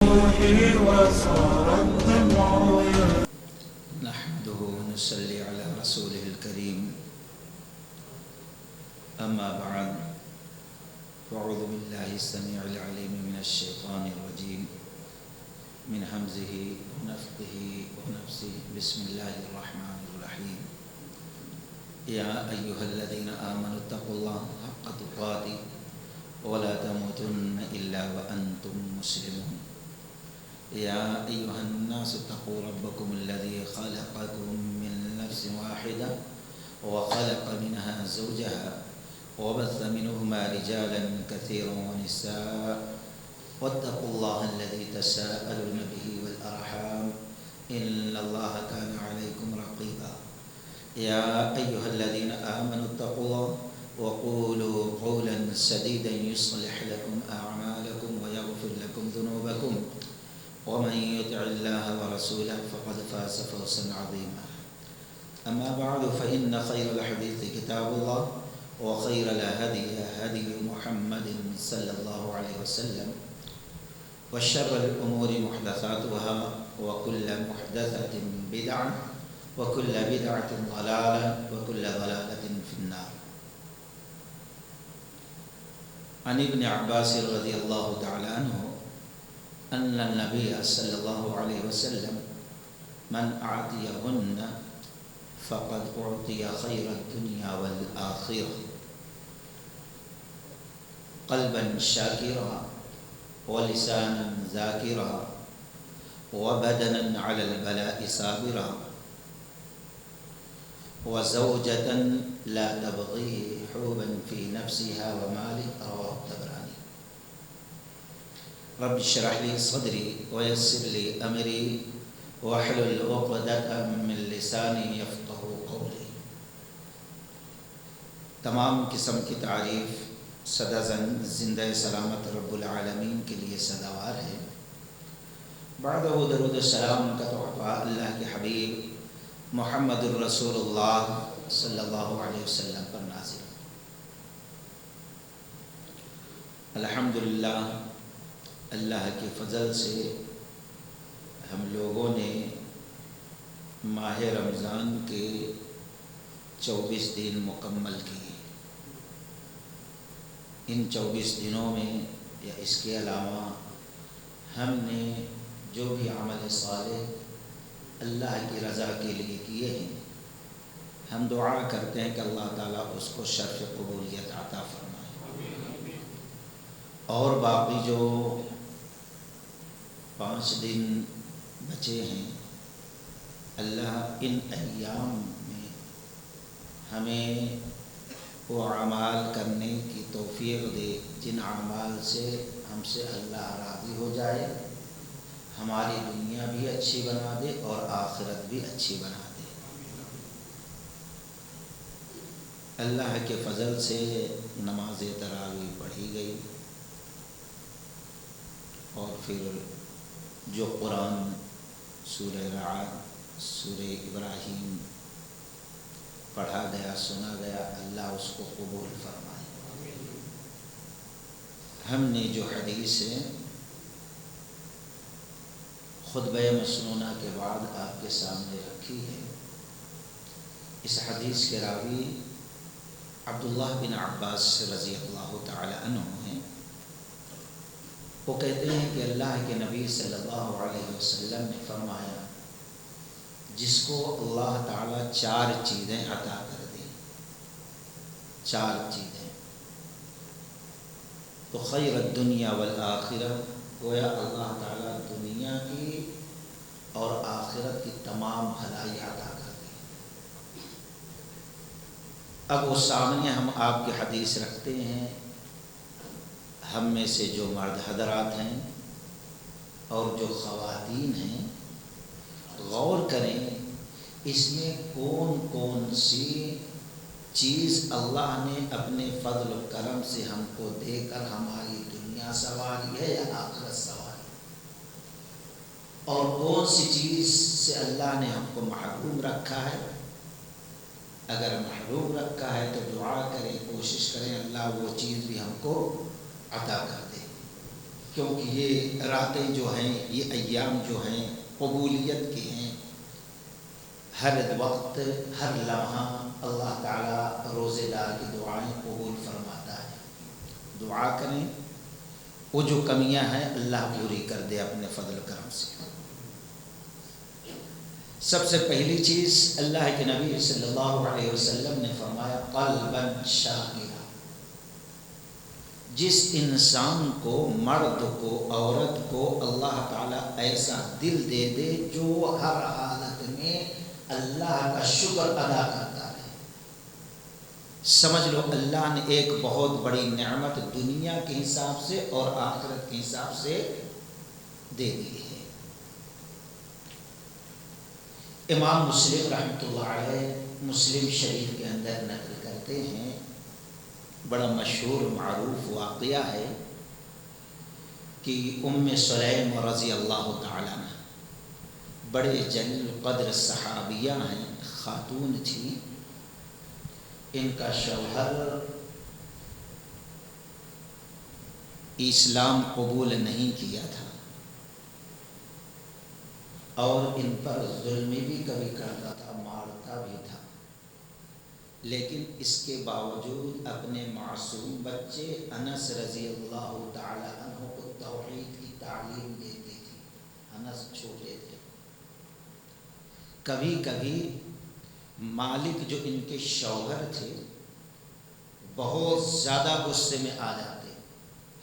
روحي وصار الدمع نحمده ونصلي على رسوله الكريم أما بعد فأعوذ بالله السميع العليم من الشيطان الرجيم من همزه ونفخه ونفسه بسم الله الرحمن الرحيم يا أيها الذين آمنوا اتقوا الله حق تقاته ولا تموتن إلا وأنتم مسلمون يا أيها الناس اتقوا ربكم الذي خلقكم من نفس واحدة وخلق منها زوجها وبث منهما رجالا كثيرا ونساء واتقوا الله الذي تساءلون به والأرحام إن الله كان عليكم رقيبا يا أيها الذين آمنوا اتقوا الله وقولوا قولا سديدا يصلح لكم أعمالكم ويغفر لكم ذنوبكم ومن يطع الله ورسوله فقد فاز فوزا عظيما أما بعد فإن خير الحديث كتاب الله وخير الهدي هدي محمد صلى الله عليه وسلم وشر الأمور محدثاتها وكل محدثة بدعة وكل بدعة ضلالة وكل ضلالة في النار. عن ابن عباس رضي الله تعالى عنه أن النبي صلى الله عليه وسلم من أعطيهن فقد أعطي خير الدنيا والآخرة قلبا شاكرا ولسانا ذاكرا وبدنا على البلاء صابرا وزوجة لا تبغي حوبا في نفسها ومالك. رواه الطبراني. رب اشرح لي صدري ويسر لي أمري واحلل عقدة من لساني يفقهوا قولي. تمام قسم کی تعریف سدا زندہ سلامت رب العالمین کے لیے سزاوار ہے. بعدہ درود السلام کا تحفہ اللہ کے حبیب محمد الرسول اللہ صلی اللہ علیہ وسلم پر نازل. الحمدللہ اللہ کے فضل سے ہم لوگوں نے ماہ رمضان کے 24 دن مکمل کیے. ان 24 دنوں میں یا اس کے علاوہ ہم نے جو بھی عمل صالح اللہ کی رضا کے لیے کیے ہیں ہم دعا کرتے ہیں کہ اللہ تعالیٰ اس کو شرف قبولیت عطا فرمائے. اور باقی جو 5 دن بچے ہیں اللہ ان ایام میں ہمیں وہ اعمال کرنے کی توفیق دے جن اعمال سے ہم سے اللہ راضی ہو جائے, ہماری دنیا بھی اچھی بنا دے اور آخرت بھی اچھی بنا دے. اللہ کے فضل سے نماز تراویح پڑھی گئی اور پھر جو قرآن سورہ رعد سورہ ابراہیم پڑھا گیا سنا گیا اللہ اس کو قبول فرمائے. ہم نے جو حدیث ہے خطبہ مسنونہ کے بعد آپ کے سامنے رکھی ہے, اس حدیث کے راوی عبداللہ بن عباس رضی اللہ تعالی عنہ ہیں. وہ کہتے ہیں کہ اللہ کے نبی صلی اللہ علیہ وسلم نے فرمایا جس کو اللہ تعالیٰ 4 چیزیں عطا کر دیں, 4 چیزیں, تو خیر الدنیا والآخرہ, گویا اللہ تعالیٰ دنیا کی اور آخرت کی تمام بھلائی عطا کر دی. اب وہ سامنے ہم آپ کی حدیث رکھتے ہیں, ہم میں سے جو مرد حضرات ہیں اور جو خواتین ہیں غور کریں اس میں کون کون سی چیز اللہ نے اپنے فضل و کرم سے ہم کو دے کر ہماری دنیا سنواری ہے یا آخرت سنواری, اور کون سی چیز سے اللہ نے ہم کو محروم رکھا ہے. اگر محروم رکھا ہے تو دعا کریں, کوشش کریں اللہ وہ چیز بھی ہم کو عطا کر دے. کیونکہ یہ راتیں جو ہیں، یہ ایام جو ہیں قبولیت کے ہیں۔ ہر وقت ہر لمحہ اللہ تعالیٰ روزے دار کی دعائیں قبول فرماتا ہے۔ دعا کریں، وہ جو کمیاں ہیں اللہ پوری کر دے اپنے فضل کرم سے۔ سب سے پہلی چیز اللہ کے نبی صلی اللہ علیہ وسلم نے فرمایا قلبا شاکرا، جس انسان کو، مرد کو، عورت کو اللہ تعالیٰ ایسا دل دے دے جو ہر حالت میں اللہ کا شکر ادا کرتا ہے، سمجھ لو اللہ نے ایک بہت بڑی نعمت دنیا کے حساب سے اور آخرت کے حساب سے دے دی ہے۔ امام مسلم رحمۃ اللہ علیہ مسلم شریف کے اندر نقل کرتے ہیں، بڑا مشہور معروف واقعہ ہے کہ ام سلیم رضی اللہ تعالیٰ عنہ بڑے جلیل قدر صحابیہ ہیں، خاتون تھی، ان کا شوہر اسلام قبول نہیں کیا تھا اور ان پر ظلم بھی کبھی کرتا تھا، مارتا بھی تھا، لیکن اس کے باوجود اپنے معصوم بچے انس رضی اللہ تعالی عنہ کو توحید کی تعلیم دیتی تھی۔ انس چھوٹے تھے، کبھی کبھی مالک جو ان کے شوہر تھے بہت زیادہ غصے میں آ جاتے،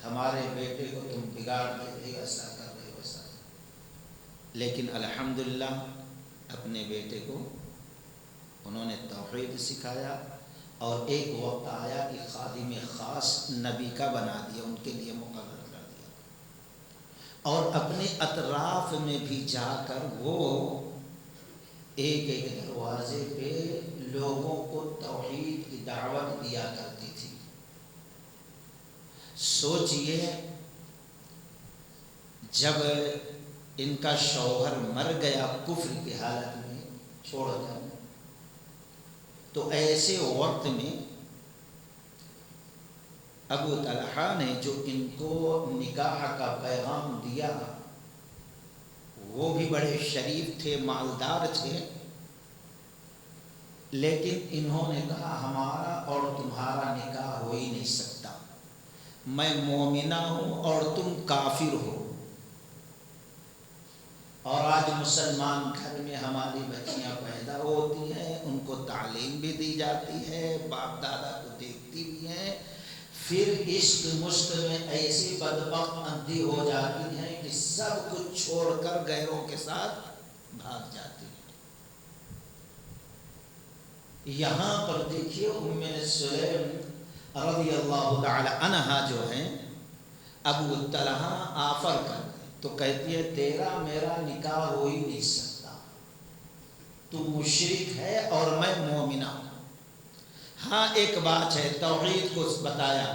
ہمارے بیٹے کو تم بگاڑ دیتے، ایسا کر رہے ہو ایسا، لیکن الحمدللہ اپنے بیٹے کو انہوں نے توحید سکھایا اور ایک وقت آیا کہ خادم خاص نبی کا بنا دیا، ان کے لیے مقرر کر دیا، اور اپنے اطراف میں بھی جا کر وہ ایک ایک دروازے پہ لوگوں کو توحید کی دعوت دیا کرتی تھی۔ سوچئے جب ان کا شوہر مر گیا کفر کی حالت میں چھوڑ کر، تو ایسے وقت میں ابو طلحہ نے جو ان کو نکاح کا پیغام دیا، وہ بھی بڑے شریف تھے، مالدار تھے، لیکن انہوں نے کہا ہمارا اور تمہارا نکاح ہو ہی نہیں سکتا، میں مومنہ ہوں اور تم کافر ہو، اور آج مسلمان گھر میں ہماری بچیاں پیدا ہوتی ہیں، ان کو تعلیم بھی دی جاتی ہے، باپ دادا کو دیکھتی بھی ہیں، پھر عشق مشق میں ایسی بدبخت اندھی ہو جاتی ہیں کہ سب کچھ چھوڑ کر غیروں کے ساتھ بھاگ جاتی ہیں۔ یہاں پر دیکھیے ام سلیم رضی اللہ تعالی عنہا جو ہیں ابو طلحہ آفر کر تو کہتی ہے تیرا میرا نکاح ہو ہی نہیں سکتا، تو مشرک ہے اور میں مومنہ ہوں۔ ہاں ایک بات ہے، توحید کو بتایا،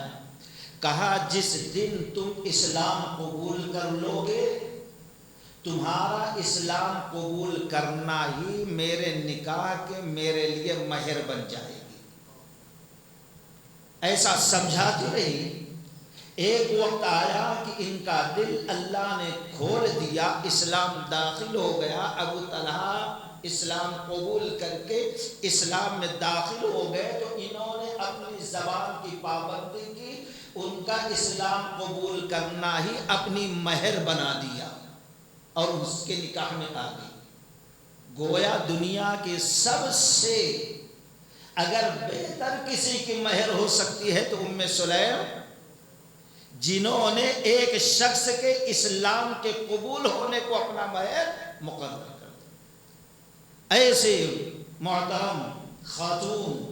کہا جس دن تم اسلام قبول کر لو گے، تمہارا اسلام قبول کرنا ہی میرے نکاح کے میرے لیے مہر بن جائے گی۔ ایسا سمجھاتی رہی، ایک وقت آیا کہ ان کا دل اللہ نے کھول دیا، اسلام داخل ہو گیا، ابو طلحہ اسلام قبول کر کے اسلام میں داخل ہو گئے، تو انہوں نے اپنی زبان کی پابندی کی، ان کا اسلام قبول کرنا ہی اپنی مہر بنا دیا اور اس کے نکاح میں آ گئی۔ گویا دنیا کے سب سے اگر بہتر کسی کی مہر ہو سکتی ہے تو ام سلیم، جنہوں نے ایک شخص کے اسلام کے قبول ہونے کو اپنا مہر مقرر کر دیا۔ ایسے محترم خاتون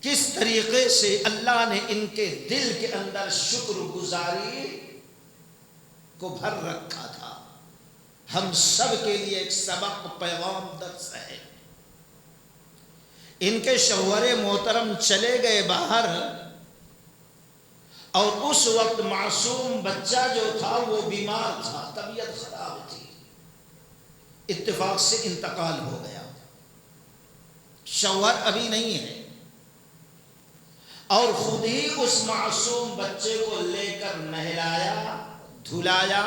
کس طریقے سے اللہ نے ان کے دل کے اندر شکر گزاری کو بھر رکھا تھا، ہم سب کے لیے ایک سبق پیغام درس ہے۔ ان کے شوہر محترم چلے گئے باہر، اور اس وقت معصوم بچہ جو تھا وہ بیمار تھا، طبیعت خراب تھی، اتفاق سے انتقال ہو گیا، شوہر ابھی نہیں ہے، اور خود ہی اس معصوم بچے کو لے کر نہلایا دھلایا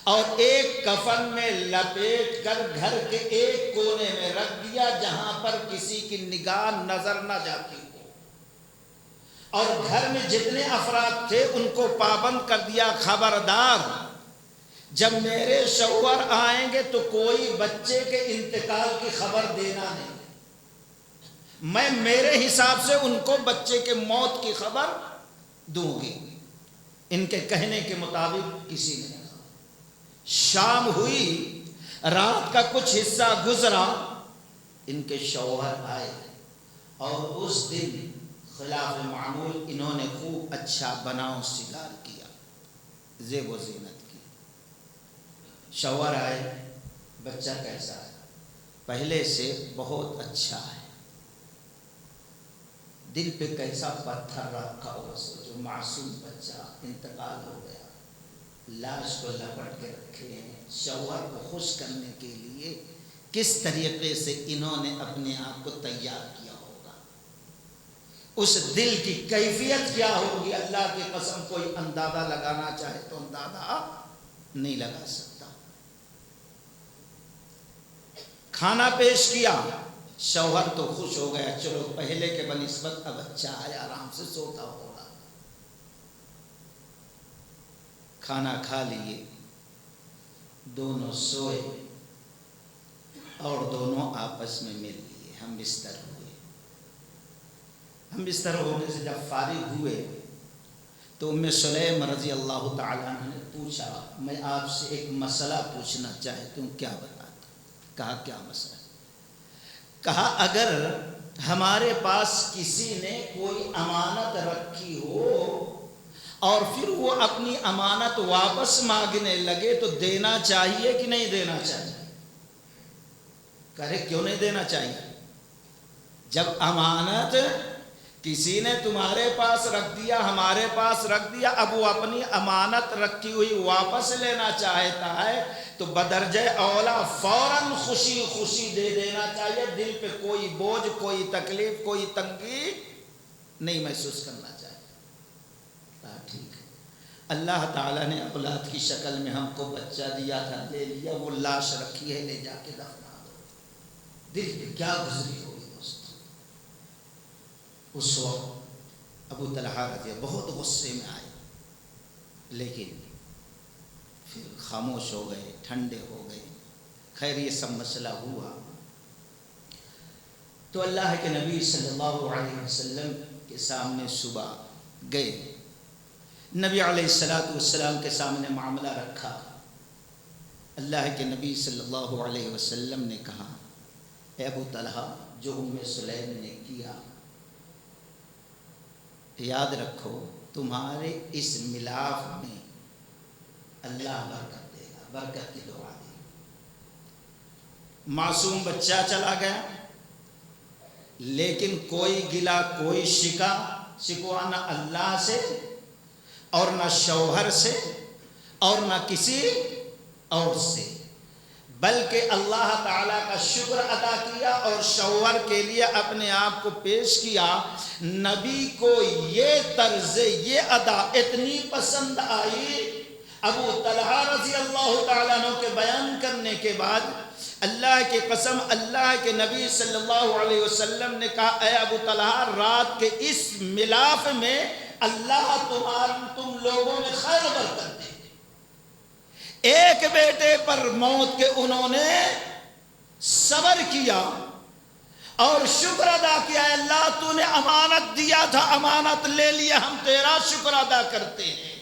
اور ایک کفن میں لپیٹ کر گھر کے ایک کونے میں رکھ دیا جہاں پر کسی کی نگاہ نظر نہ جاتی ہو، اور گھر میں جتنے افراد تھے ان کو پابند کر دیا، خبردار جب میرے شوہر آئیں گے تو کوئی بچے کے انتقال کی خبر دینا نہیں، میں میرے حساب سے ان کو بچے کے موت کی خبر دوں گی۔ ان کے کہنے کے مطابق کسی نے کہا۔ شام ہوئی، رات کا کچھ حصہ گزرا، ان کے شوہر آئے اور اس دن خلاف معمول انہوں نے خوب اچھا بناؤ سنگار کیا، زیب و زینت کی۔ شوہر آئے، بچہ کیسا ہے؟ پہلے سے بہت اچھا ہے، دل پہ کیسا پتھر رکھا ہوا، جو معصوم بچہ انتقال ہو گیا، لاش کو لپٹ کے رکھے ہیں۔ شوہر کو خوش کرنے کے لیے کس طریقے سے انہوں نے اپنے آپ کو تیار کیا ہوگا، اس دل کی کیفیت کیا ہوگی، اللہ کی قسم کوئی اندازہ لگانا چاہے تو اندازہ نہیں لگا سکتا۔ کھانا پیش کیا، شوہر تو خوش ہو گیا، چلو پہلے کے بنسبت اب اچھا ہے، آرام سے سوتا ہوگا۔ کھانا کھا لیے، دونوں سوئے اور دونوں آپس میں مل لیے، ہم بستر ہوئے۔ ہم بستر ہونے سے جب فارغ ہوئے تو ام سلیم رضی اللہ تعالیٰ عنہ نے پوچھا، میں آپ سے ایک مسئلہ پوچھنا چاہتی ہوں، کیا بتاتا؟ کہا کیا مسئلہ؟ کہا اگر ہمارے پاس کسی نے کوئی امانت رکھی ہو اور پھر وہ اپنی امانت واپس مانگنے لگے تو دینا چاہیے کہ نہیں دینا چاہیے؟ کہے کیوں نہیں دینا چاہیے؟ جب امانت کسی نے تمہارے پاس رکھ دیا، ہمارے پاس رکھ دیا، اب وہ اپنی امانت رکھی ہوئی واپس لینا چاہتا ہے تو بدرجہ اولا فوراً خوشی خوشی دے دینا چاہیے، دل پہ کوئی بوجھ، کوئی تکلیف، کوئی تنگی نہیں محسوس کرنا چاہیے۔ ٹھیک ہے، اللہ تعالیٰ نے اولاد کی شکل میں ہم کو بچہ دیا تھا، لے لیا، وہ لاش رکھی ہے، لے جا کے دفنا دو۔ دل پہ کیا گزری ہوئی دوست؟ اس وقت ابو طلحہ رضی اللہ بہت غصے میں آئے، لیکن پھر خاموش ہو گئے، ٹھنڈے ہو گئے۔ خیر یہ سب مسئلہ ہوا تو اللہ کے نبی صلی اللہ علیہ وسلم کے سامنے صبح گئے، نبی علیہ السلام کے سامنے معاملہ رکھا۔ اللہ کے نبی صلی اللہ علیہ وسلم نے کہا، اے ابو طلحہ، جو ام سلیم نے کیا، یاد رکھو تمہارے اس ملاپ میں اللہ برکت دے گا، برکت کی دعا دی۔ معصوم بچہ چلا گیا، لیکن کوئی گلا، کوئی شکوہ نہ اللہ سے اور نہ شوہر سے اور نہ کسی اور سے، بلکہ اللہ تعالیٰ کا شکر ادا کیا اور شوہر کے لیے اپنے آپ کو پیش کیا۔ نبی کو یہ طرز، یہ ادا اتنی پسند آئی، ابو طلحہ رضی اللہ تعالیٰ عنہ کے بیان کرنے کے بعد اللہ کی قسم اللہ کے نبی صلی اللہ علیہ وسلم نے کہا، اے ابو طلحہ، رات کے اس ملاپ میں اللہ تم لوگوں میں خیر برکت دے۔ ایک بیٹے پر موت کے انہوں نے صبر کیا اور شکر ادا کیا، اللہ تو نے امانت دیا تھا، امانت لے لیا، ہم تیرا شکر ادا کرتے ہیں۔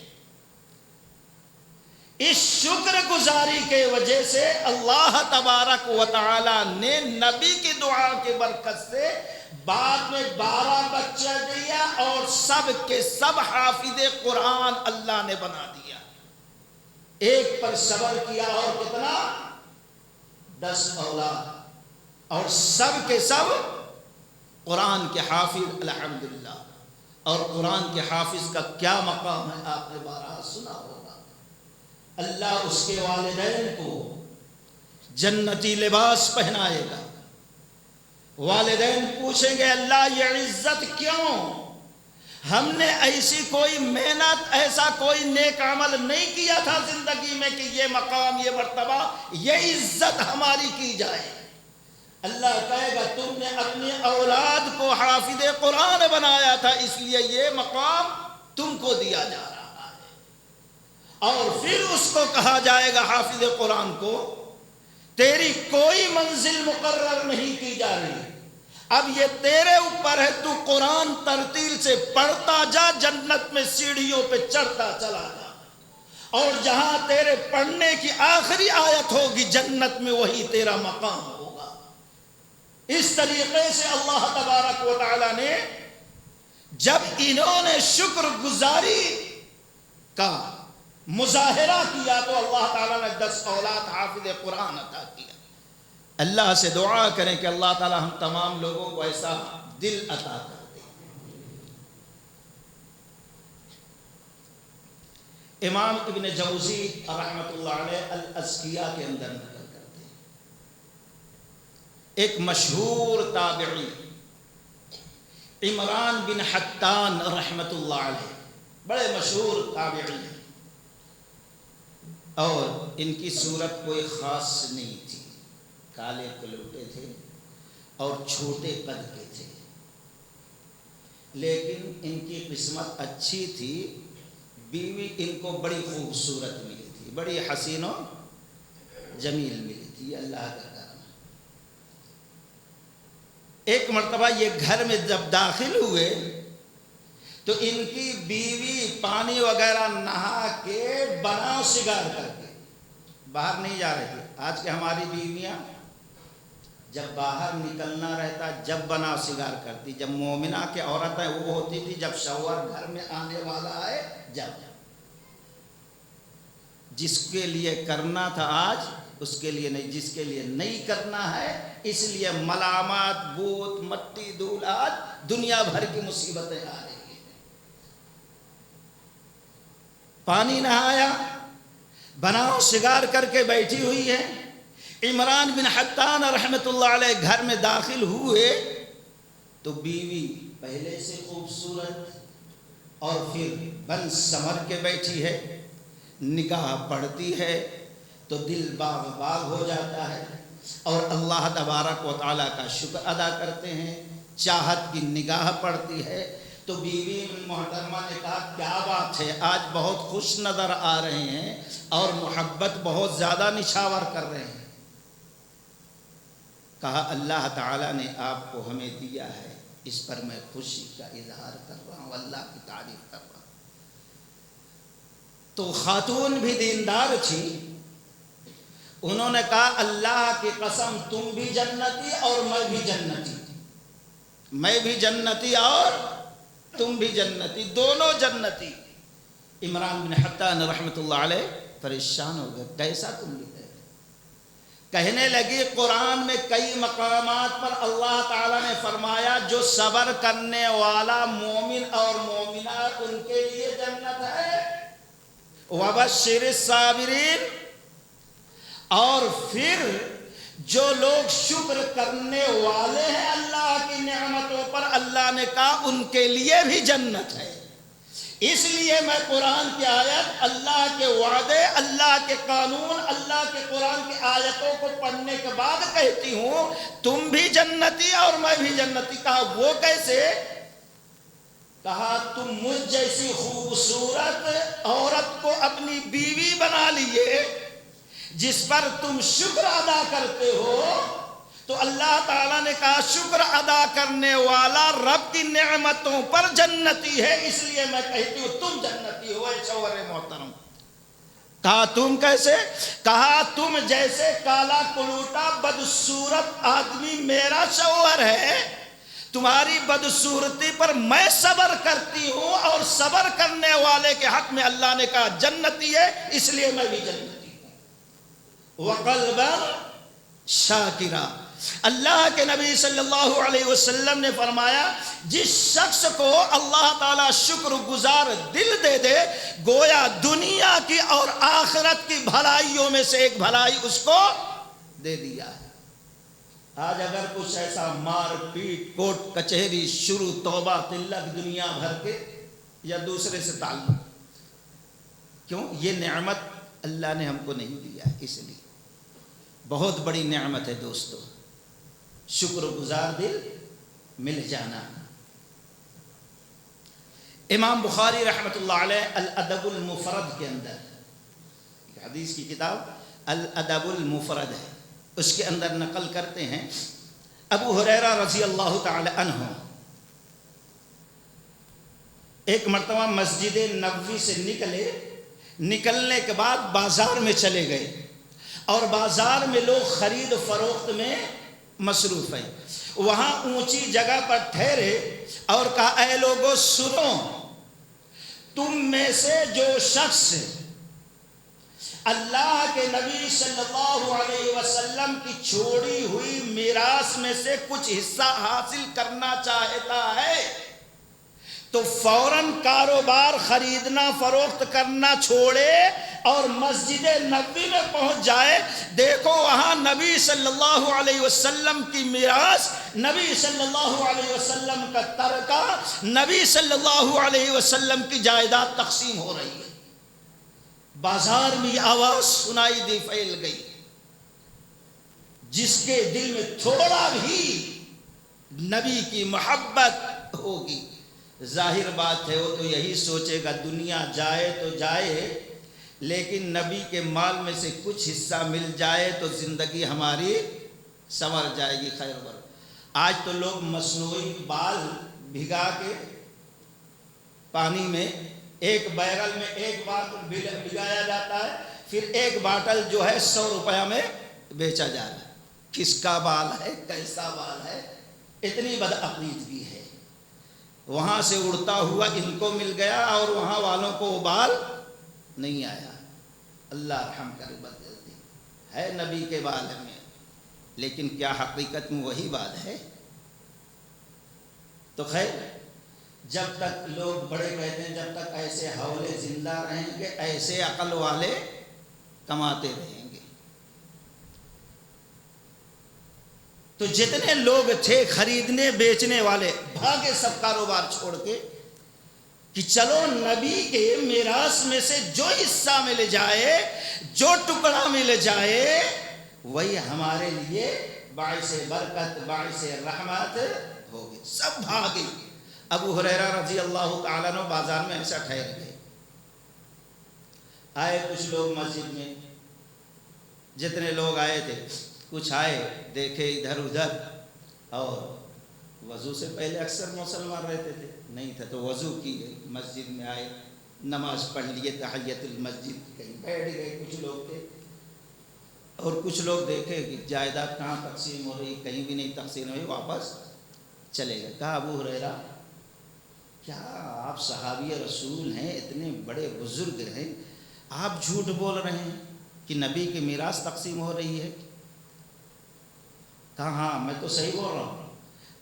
اس شکر گزاری کے وجہ سے اللہ تبارک و تعالی نے نبی کی دعا کی برکت سے بعد میں 12 بچہ دیا اور سب کے سب حافظ قرآن اللہ نے بنا دیا۔ ایک پر صبر کیا اور کتنا؟ 10 اولاد، اور سب کے سب قرآن کے حافظ الحمدللہ۔ اور قرآن کے حافظ کا کیا مقام ہے آپ نے بارہا سنا ہوگا۔ اللہ اس کے والدین کو جنتی لباس پہنائے گا، والدین پوچھیں گے اللہ یہ عزت کیوں؟ ہم نے ایسی کوئی محنت، ایسا کوئی نیک عمل نہیں کیا تھا زندگی میں کہ یہ مقام، یہ مرتبہ، یہ عزت ہماری کی جائے۔ اللہ کہے گا تم نے اپنی اولاد کو حافظ قرآن بنایا تھا، اس لیے یہ مقام تم کو دیا جا رہا ہے۔ اور پھر اس کو کہا جائے گا حافظ قرآن کو تیری کوئی منزل مقرر نہیں کی جا رہی، اب یہ تیرے اوپر ہے، تو قرآن ترتیل سے پڑھتا جا، جنت میں سیڑھیوں پہ چڑھتا چلا جا، اور جہاں تیرے پڑھنے کی آخری آیت ہوگی جنت میں وہی تیرا مقام ہوگا۔ اس طریقے سے اللہ تبارک و تعالی نے جب انہوں نے شکر گزاری کا مظاہرہ کیا تو اللہ تعالیٰ نے 10 اولاد حافظ قرآن عطا کیا۔ اللہ سے دعا کریں کہ اللہ تعالیٰ ہم تمام لوگوں کو ایسا دل عطا کر دے۔ امام ابن جوزی رحمۃ اللہ علیہ الاذکیاء کے اندر نقل کرتے ہیں، ایک مشہور تابعی عمران بن حتان رحمۃ اللہ علیہ، بڑے مشہور تابعی ہیں، اور ان کی صورت کوئی خاص نہیں تھی، کالے کلوٹے تھے اور چھوٹے قد کے تھے، لیکن ان کی قسمت اچھی تھی، بیوی ان کو بڑی خوبصورت ملی تھی، بڑی حسین و جمیل ملی تھی، اللہ کا کرم۔ ایک مرتبہ یہ گھر میں جب داخل ہوئے تو ان کی بیوی پانی وغیرہ نہا کے بناؤ سگار کر کے باہر نہیں جا رہی تھی۔ آج کے ہماری بیویاں جب باہر نکلنا رہتا جب بناؤ سگار کرتی، جب مومنہ کے عورتیں وہ ہوتی تھی جب شوہر گھر میں آنے والا ہے، جب جس کے لیے کرنا تھا آج اس کے لیے نہیں، جس کے لیے نہیں کرنا ہے اس لیے ملامات، بوت، مٹی، دھول، آج دنیا بھر کی مصیبتیں آ رہی ہیں۔ پانی نہایا، بناؤ سگار کر کے بیٹھی ہوئی ہے۔ عمران بن حتان رحمۃ اللہ علیہ گھر میں داخل ہوئے تو بیوی پہلے سے خوبصورت اور پھر بن سمر کے بیٹھی ہے، نگاہ پڑتی ہے تو دل باغ باغ ہو جاتا ہے، اور اللہ تبارک و تعالیٰ کا شکر ادا کرتے ہیں، چاہت کی نگاہ پڑتی ہے تو بیوی محترمہ نے کہا کیا بات ہے، آج بہت خوش نظر آ رہے ہیں اور محبت بہت زیادہ نچھاور کر رہے ہیں۔ کہا اللہ تعالیٰ نے آپ کو ہمیں دیا ہے، اس پر میں خوشی کا اظہار کر رہا ہوں، اللہ کی تعریف کر رہا ہوں۔ تو خاتون بھی دیندار تھی، انہوں نے کہا اللہ کی قسم تم بھی جنتی اور میں بھی جنتی، میں بھی جنتی اور تم بھی جنتی، دونوں جنتی۔ عمران بن حتان رحمۃ اللہ علیہ پریشان ہو گئے، کیسا تم لکھے؟ کہنے لگی قرآن میں کئی مقامات پر اللہ تعالیٰ نے فرمایا جو صبر کرنے والا مومن اور مومنہ ان کے لیے جنت ہے، وبشر الصابرین، اور پھر جو لوگ شکر کرنے والے ہیں اللہ کی نعمتوں پر اللہ نے کہا ان کے لیے بھی جنت ہے۔ اس لیے میں قرآن کی آیت، اللہ کے وعدے، اللہ کے قانون، اللہ کے قرآن کی آیتوں کو پڑھنے کے بعد کہتی ہوں تم بھی جنتی اور میں بھی جنتی۔ کہا وہ کیسے؟ کہا تم مجھ جیسی خوبصورت عورت کو اپنی بیوی بنا لیے جس پر تم شکر ادا کرتے ہو، تو اللہ تعالیٰ نے کہا شکر ادا کرنے والا رب کی نعمتوں پر جنتی ہے، اس لیے میں کہتی ہوں تم جنتی ہو اے شوہر محترم۔ کہا تم کیسے؟ کہا تم جیسے کالا کلوٹا بدصورت آدمی میرا شوہر ہے، تمہاری بدصورتی پر میں صبر کرتی ہوں، اور صبر کرنے والے کے حق میں اللہ نے کہا جنتی ہے، اس لیے میں بھی جنتی ہوں۔ وقلبا شاکرا، اللہ کے نبی صلی اللہ علیہ وسلم نے فرمایا جس شخص کو اللہ تعالیٰ شکر گزار دل دے دے گویا دنیا کی اور آخرت کی بھلائیوں میں سے ایک بھلائی اس کو دے دیا ہے۔ آج اگر کچھ ایسا مار پیٹ کوٹ کچہری شروع توبہ تلک دنیا بھر کے یا دوسرے سے تعلق، کیوں؟ یہ نعمت اللہ نے ہم کو نہیں دیا، اس لیے بہت بڑی نعمت ہے دوستو، شکر گزار دل مل جانا۔ امام بخاری رحمۃ اللہ علیہ الادب المفرد کے اندر، حدیث کی کتاب الادب المفرد ہے، اس کے اندر نقل کرتے ہیں ابو ہریرہ رضی اللہ تعالی عنہ ایک مرتبہ مسجد نبوی سے نکلنے کے بعد بازار میں چلے گئے، اور بازار میں لوگ خرید و فروخت میں مصروف ہیں۔ وہاں اونچی جگہ پر ٹھہرے اور کہا اے لوگو سنو، تم میں سے جو شخص اللہ کے نبی صلی اللہ علیہ وسلم کی چھوڑی ہوئی میراث میں سے کچھ حصہ حاصل کرنا چاہتا ہے تو فوراً کاروبار خریدنا فروخت کرنا چھوڑے اور مسجد نبوی میں پہنچ جائے۔ دیکھو وہاں نبی صلی اللہ علیہ وسلم کی میراث، نبی صلی اللہ علیہ وسلم کا ترکہ، نبی صلی اللہ علیہ وسلم کی جائیداد تقسیم ہو رہی ہے۔ بازار میں یہ آواز سنائی دی، پھیل گئی۔ جس کے دل میں تھوڑا بھی نبی کی محبت ہوگی، ظاہر بات ہے وہ تو یہی سوچے گا دنیا جائے تو جائے، لیکن نبی کے مال میں سے کچھ حصہ مل جائے تو زندگی ہماری سنور جائے گی، خیر بر۔ آج تو لوگ مصنوعی بال بھگا کے پانی میں ایک بیرل میں ایک بار بھگایا جاتا ہے، پھر ایک باٹل جو ہے 100 روپیہ میں بیچا جا رہا ہے۔ کس کا بال ہے، کیسا بال ہے، اتنی بدعقیدگی ہے۔ وہاں سے اڑتا ہوا ان کو مل گیا اور وہاں والوں کو وہ بال نہیں آیا۔ اللہ رحم کرے، بدجلدی ہے نبی کے بال میں، لیکن کیا حقیقت میں وہی بال ہے؟ تو خیر، جب تک لوگ بڑے کہتے ہیں جب تک ایسے حولے زندہ رہیں گے ایسے عقل والے کماتے رہیں گے۔ تو جتنے لوگ تھے خریدنے بیچنے والے بھاگے سب کاروبار چھوڑ کے کہ چلو نبی کے میراث میں سے جو حصہ مل جائے، جو ٹکڑا مل جائے، وہی ہمارے لیے باعث برکت باعث رحمت ہوگی۔ سب بھاگے۔ ابو ہریرہ رضی اللہ تعالیٰ عنہ بازار میں ایسا ٹھہر گئے۔ آئے کچھ لوگ مسجد میں، جتنے لوگ آئے تھے کچھ آئے دیکھے ادھر ادھر، اور وضو سے پہلے اکثر مسلمان رہتے تھے، نہیں تھا تو وضو کی گئی، مسجد میں آئے، نماز پڑھ لیے، تحیت المسجد، کہیں بیٹھ گئے کچھ لوگ تھے، اور کچھ لوگ دیکھے کہ جائیداد کہاں تقسیم ہو رہی، کہیں بھی نہیں تقسیم ہوئی، واپس چلے گئے۔ کہا ابو ہریرہ کیا آپ صحابی رسول ہیں، اتنے بڑے بزرگ ہیں، آپ جھوٹ بول رہے ہیں کہ نبی کی میراث تقسیم ہو رہی ہے؟ کہا ہاں میں تو صحیح بول رہا ہوں۔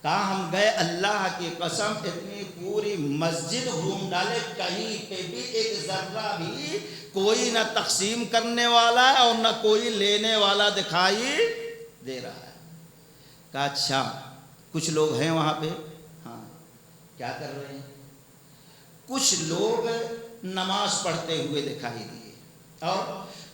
کہا ہم گئے اللہ کی قسم اتنی پوری مسجد گھوم ڈالے، کہیں پہ بھی ایک ذرہ بھی کوئی نہ تقسیم کرنے والا ہے اور نہ کوئی لینے والا دکھائی دے رہا ہے۔ کہا اچھا کچھ لوگ ہیں وہاں پہ؟ ہاں۔ کیا کر رہے ہیں؟ کچھ لوگ نماز پڑھتے ہوئے دکھائی دیے، اور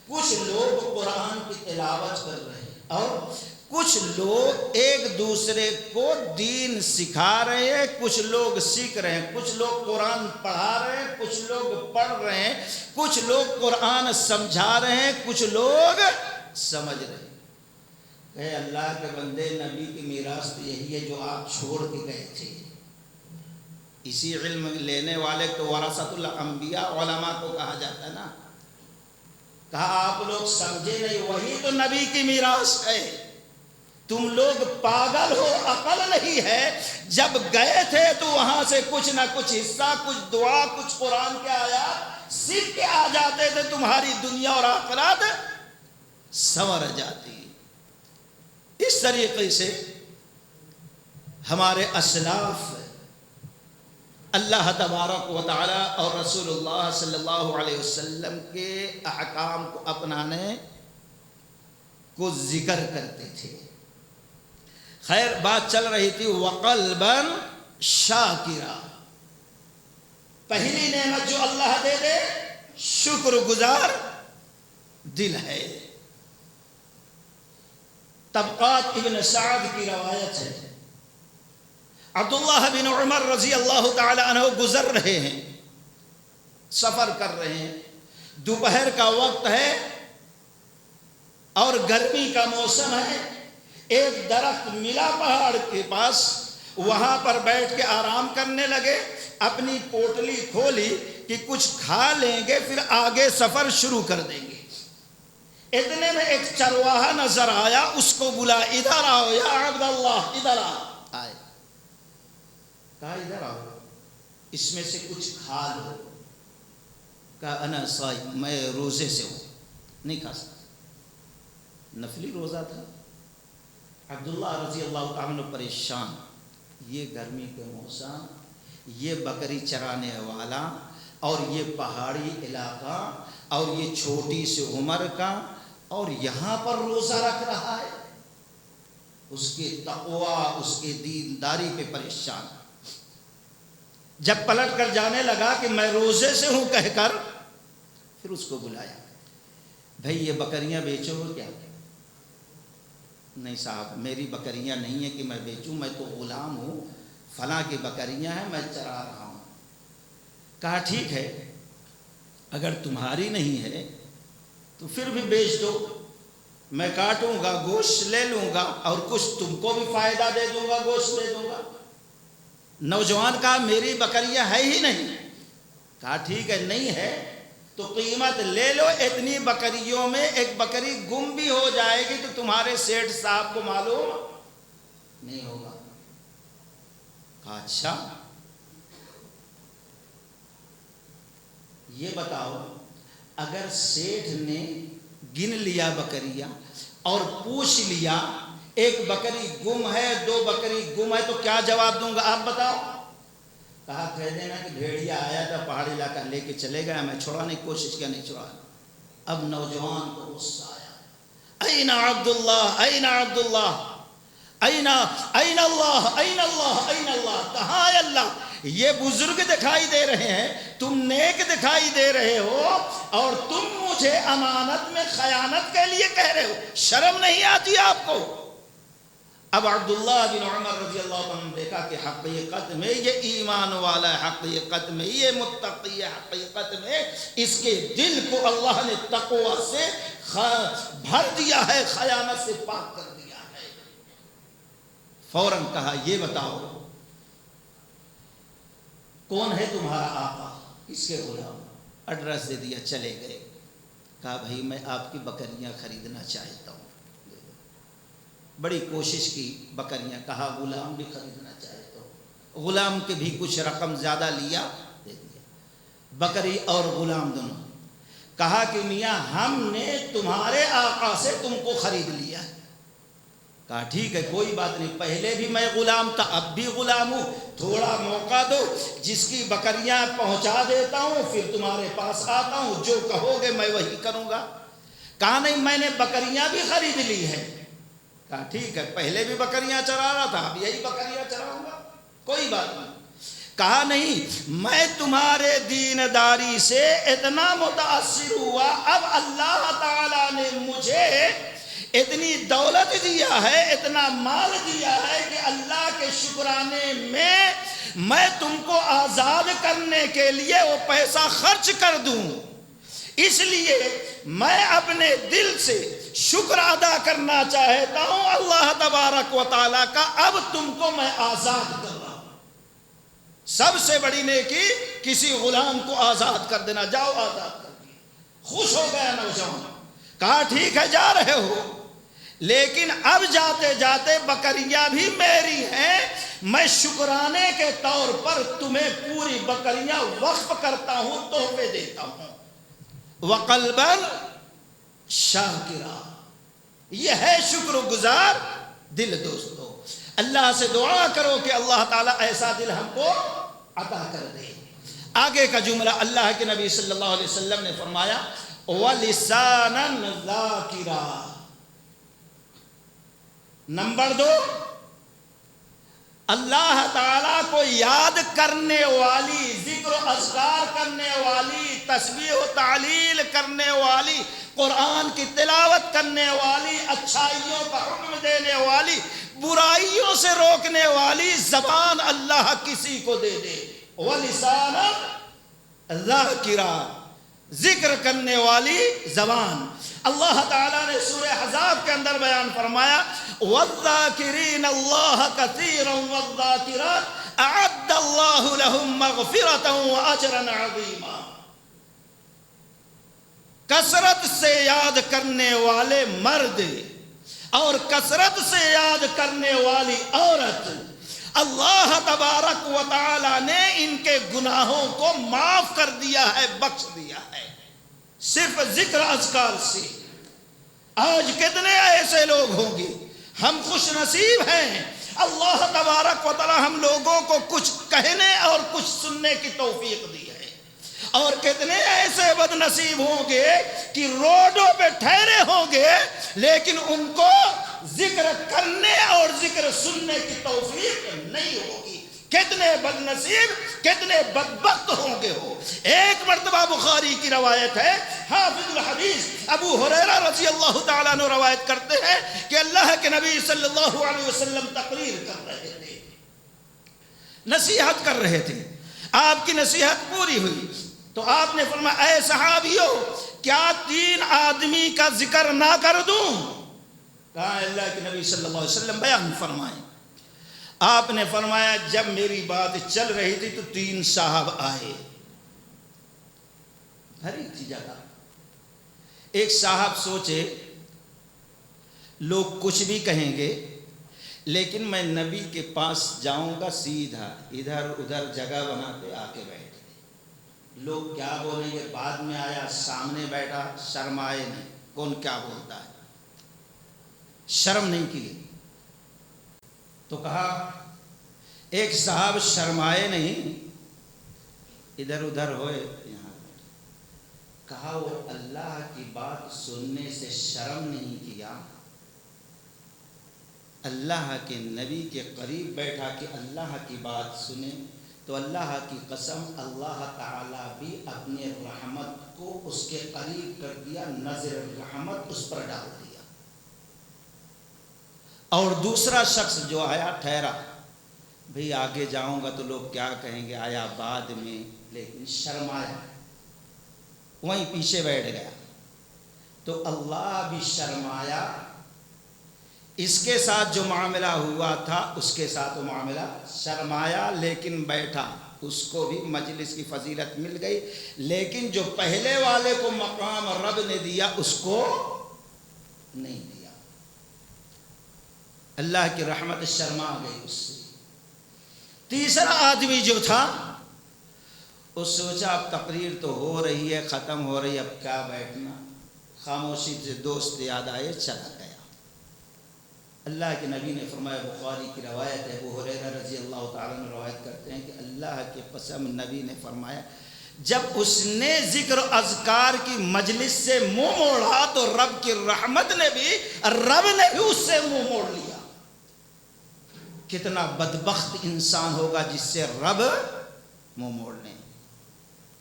کچھ لوگ قرآن کی تلاوت کر رہے ہیں، اور کچھ لوگ ایک دوسرے کو دین سکھا رہے ہیں، کچھ لوگ سیکھ رہے ہیں، کچھ لوگ قرآن پڑھا رہے ہیں، کچھ لوگ پڑھ رہے ہیں، کچھ لوگ قرآن سمجھا رہے ہیں، کچھ لوگ سمجھ رہے ہیں۔ کہ اللہ کے بندے نبی کی میراث تو یہی ہے جو آپ چھوڑ کے گئے تھے۔ اسی علم لینے والے تو ورثۃ الانبیاء علماء کو کہا جاتا ہے نا۔ کہا آپ لوگ سمجھے نہیں، وہی تو نبی کی میراث ہے، تم لوگ پاگل ہو، عقل نہیں ہے۔ جب گئے تھے تو وہاں سے کچھ نہ کچھ حصہ، کچھ دعا، کچھ قرآن کے آیات سیکھ کے آ جاتے تھے، تمہاری دنیا اور آخرت سنور جاتی۔ اس طریقے سے ہمارے اسلاف اللہ تبارک و تعالی اور رسول اللہ صلی اللہ علیہ وسلم کے احکام کو اپنانے کو ذکر کرتے تھے، خیر بات چل رہی تھی وقلبن شاکرا، پہلی نعمت جو اللہ دے دے شکر گزار دل ہے۔ طبقات ابن سعد کی روایت ہے، عبداللہ بن عمر رضی اللہ تعالی عنہ گزر رہے ہیں، سفر کر رہے ہیں، دوپہر کا وقت ہے اور گرمی کا موسم ہے، ایک درخت ملا پہاڑ کے پاس، وہاں پر بیٹھ کے آرام کرنے لگے، اپنی پوٹلی کھولی کہ کچھ کھا لیں گے پھر آگے سفر شروع کر دیں گے۔ اتنے میں ایک چرواہا نظر آیا، اس کو بلا، ادھر آؤ یا عبداللہ، ادھر آئے، کہا ادھر آؤ، اس میں سے کچھ کھا لو۔ کہا انا صائم، میں روزے سے ہوں، نہیں کھا سکتا، نفلی روزہ تھا۔ عبداللہ رضی اللہ عنہ پریشان، یہ گرمی کے موسم، یہ بکری چرانے والا اور یہ پہاڑی علاقہ اور یہ چھوٹی سی عمر کا، اور یہاں پر روزہ رکھ رہا ہے، اس کے تقوی اس کے دینداری پہ پریشان۔ جب پلٹ کر جانے لگا کہ میں روزے سے ہوں کہہ کر، پھر اس کو بلایا، بھئی یہ بکریاں بیچو گے کیا؟ نہیں صاحب میری بکریاں نہیں ہیں کہ میں بیچوں، میں تو غلام ہوں، فلاں کی بکریاں ہیں میں چرا رہا ہوں۔ کہا ٹھیک ہے، اگر تمہاری نہیں ہے تو پھر بھی بیچ دو، میں کاٹوں گا، گوشت لے لوں گا اور کچھ تم کو بھی فائدہ دے دوں گا، گوشت دے دوں گا۔ نوجوان کہا میری بکریاں ہے ہی نہیں۔ کہا ٹھیک ہے، نہیں ہے تو قیمت لے لو، اتنی بکریوں میں ایک بکری گم بھی ہو جائے گی تو تمہارے سیٹھ صاحب کو معلوم نہیں ہوگا۔ کہا اچھا، یہ بتاؤ اگر سیٹھ نے گن لیا بکریاں اور پوچھ لیا ایک بکری گم ہے، دو بکری گم ہے، تو کیا جواب دوں گا آپ بتاؤ؟ کہا کہہ دینا کہ بھیڑیا آیا تھا پہاڑی علاقہ لے کے چلے گیا، میں چھڑانے کی کوشش کیا، نہیں چھڑا۔ اب نوجوان کو غصہ آیا، این عبداللہ، این عبداللہ، این اللہ، این اللہ، این اللہ، کہاں ہے اللہ؟ یہ بزرگ دکھائی دے رہے ہیں، تم نیک دکھائی دے رہے ہو اور تم مجھے امانت میں خیانت کے لیے کہہ رہے ہو، شرم نہیں آتی آپ کو؟ اب عبداللہ بن عمر رضی اللہ عنہ نے دیکھا کہ حقیقت میں یہ ایمان والا ہے، حقیقت میں یہ متقی ہے، حقیقت میں اس کے دل کو اللہ نے تقوی سے بھر دیا ہے، خیانت سے پاک کر دیا ہے۔ فوراً کہا یہ بتاؤ کون ہے تمہارا آقا، کس کے غلام؟ ایڈریس دے دیا، چلے گئے۔ کہا بھائی میں آپ کی بکریاں خریدنا چاہتا ہوں۔ بڑی کوشش کی بکریاں، کہا غلام بھی خریدنا چاہتا ہوں، غلام کے بھی کچھ رقم زیادہ لیا، دے دیا، بکری اور غلام دونوں۔ کہا کہ میاں ہم نے تمہارے آقا سے تم کو خرید لیا ہے۔ کہا ٹھیک ہے کوئی بات نہیں، پہلے بھی میں غلام تھا اب بھی غلام ہوں، تھوڑا موقع دو، جس کی بکریاں پہنچا دیتا ہوں پھر تمہارے پاس آتا ہوں، جو کہو گے میں وہی کروں گا۔ کہا نہیں میں نے بکریاں بھی خرید لی ہے۔ کہا ٹھیک ہے پہلے بھی بکریاں چرا رہا تھا اب یہی بکریاں چراؤں گا، کوئی بات نہیں۔ کہا نہیں میں تمہارے دینداری سے اتنا متاثر ہوا، اب اللہ تعالیٰ نے مجھے اتنی دولت دیا ہے، اتنا مال دیا ہے کہ اللہ کے شکرانے میں تم کو آزاد کرنے کے لیے وہ پیسہ خرچ کر دوں، اس لیے میں اپنے دل سے شکر ادا کرنا چاہتا ہوں اللہ تبارک و تعالیٰ کا، اب تم کو میں آزاد کر رہا ہوں۔ سب سے بڑی نیکی کسی غلام کو آزاد کر دینا، جاؤ آزاد کر دیا۔ خوش ہو گیا نوجوان، کہا ٹھیک ہے جا رہے ہو، لیکن اب جاتے جاتے بکریاں بھی میری ہیں، میں شکرانے کے طور پر تمہیں پوری بکریاں وقف کرتا ہوں، تحفے دیتا ہوں۔ وقلبًا شاکرا، یہ ہے شکر گزار دل۔ دوستو اللہ سے دعا کرو کہ اللہ تعالیٰ ایسا دل ہم کو عطا کر دے۔ آگے کا جملہ اللہ کے نبی صلی اللہ علیہ وسلم نے فرمایا وَلِسَانًا ذَاكِرًا، نمبر 2 اللہ تعالیٰ کو یاد کرنے والی، ذکر و اذکار کرنے والی، تسبیح و تعلیل کرنے والی، قرآن کی تلاوت کرنے والی، اچھائیوں کا حکم دینے والی، برائیوں سے روکنے والی زبان اللہ کسی کو دے دے۔ وَلِسَانًا ذَاکِرًا، ذکر کرنے والی زبان۔ اللہ تعالیٰ نے سورہ احزاب کے اندر بیان فرمایا وَالذَّاکِرِینَ اللَّهَ کَثِیرًا وَالذَّاکِرَاتِ أَعَدَّ اللَّهُ لَهُم مَّغْفِرَةً وَأَجْرًا عَظِیمًا۔ کثرت سے یاد کرنے والے مرد اور کثرت سے یاد کرنے والی عورت، اللہ تبارک و تعالی نے ان کے گناہوں کو معاف کر دیا ہے، بخش دیا ہے، صرف ذکر اذکار سے۔ آج کتنے ایسے لوگ ہوں گے، ہم خوش نصیب ہیں، اللہ تبارک و تعالی ہم لوگوں کو کچھ کہنے اور کچھ سننے کی توفیق دی ہے، اور کتنے ایسے بد نصیب ہوں گے کہ روڈوں پہ ٹھہرے ہوں گے لیکن ان کو ذکر کرنے اور ذکر سننے کی توفیق نہیں ہوگی۔ کتنے بد نصیب، کتنے بدبخت ہوں گے ہو۔ ایک مرتبہ بخاری کی روایت ہے، حافظ الحدیث ابو ہریرہ رضی اللہ تعالیٰ عنہ روایت کرتے ہیں کہ اللہ کے نبی صلی اللہ علیہ وسلم تقریر کر رہے تھے، نصیحت کر رہے تھے، آپ کی نصیحت پوری ہوئی تو آپ نے فرمایا اے صحابیو، کیا 3 آدمی کا ذکر نہ کر دوں؟ کہا اللہ کے نبی صلی اللہ علیہ وسلم بیان فرمائیں۔ آپ نے فرمایا جب میری بات چل رہی تھی تو 3 صاحب آئے، بھری تھی جگہ۔ ایک صاحب سوچے لوگ کچھ بھی کہیں گے لیکن میں نبی کے پاس جاؤں گا سیدھا، ادھر ادھر جگہ بنا کے آ کے بیٹھ گئے، لوگ کیا بولیں گے۔ بعد میں آیا، سامنے بیٹھا، شرمائے نہیں، کون کیا بولتا ہے، شرم نہیں کی۔ تو کہا ایک صاحب شرمائے نہیں، ادھر ادھر ہوئے یہاں، کہا وہ اللہ کی بات سننے سے شرم نہیں کیا، اللہ کے نبی کے قریب بیٹھا کہ اللہ کی بات سنے تو اللہ کی قسم اللہ تعالیٰ بھی اپنے رحمت کو اس کے قریب کر دیا، نظر رحمت اس پر ڈال دیا۔ اور دوسرا شخص جو آیا ٹھہرا، بھئی آگے جاؤں گا تو لوگ کیا کہیں گے، آیا بعد میں، لیکن شرمایا، وہیں پیچھے بیٹھ گیا تو اللہ بھی شرمایا۔ اس کے ساتھ جو معاملہ ہوا تھا اس کے ساتھ وہ معاملہ، شرمایا لیکن بیٹھا، اس کو بھی مجلس کی فضیلت مل گئی، لیکن جو پہلے والے کو مقام رب نے دیا اس کو نہیں دیا۔ اللہ کی رحمت شرما گئی اس سے۔ تیسرا آدمی جو تھا وہ سوچا اب تقریر تو ہو رہی ہے، ختم ہو رہی ہے، اب کیا بیٹھنا، خاموشی سے دوست یاد آئے، چلا گیا۔ اللہ کے نبی نے فرمایا، بخاری کی روایت ہے، ابو ہریرہ رضی اللہ تعالیٰ عنہ روایت کرتے ہیں کہ اللہ کی قسم نبی نے فرمایا جب اس نے ذکر اذکار کی مجلس سے منہ موڑا تو رب کی رحمت نے بھی، رب نے بھی اس سے منہ موڑ لیا۔ کتنا بدبخت انسان ہوگا جس سے رب منہ موڑ لیں۔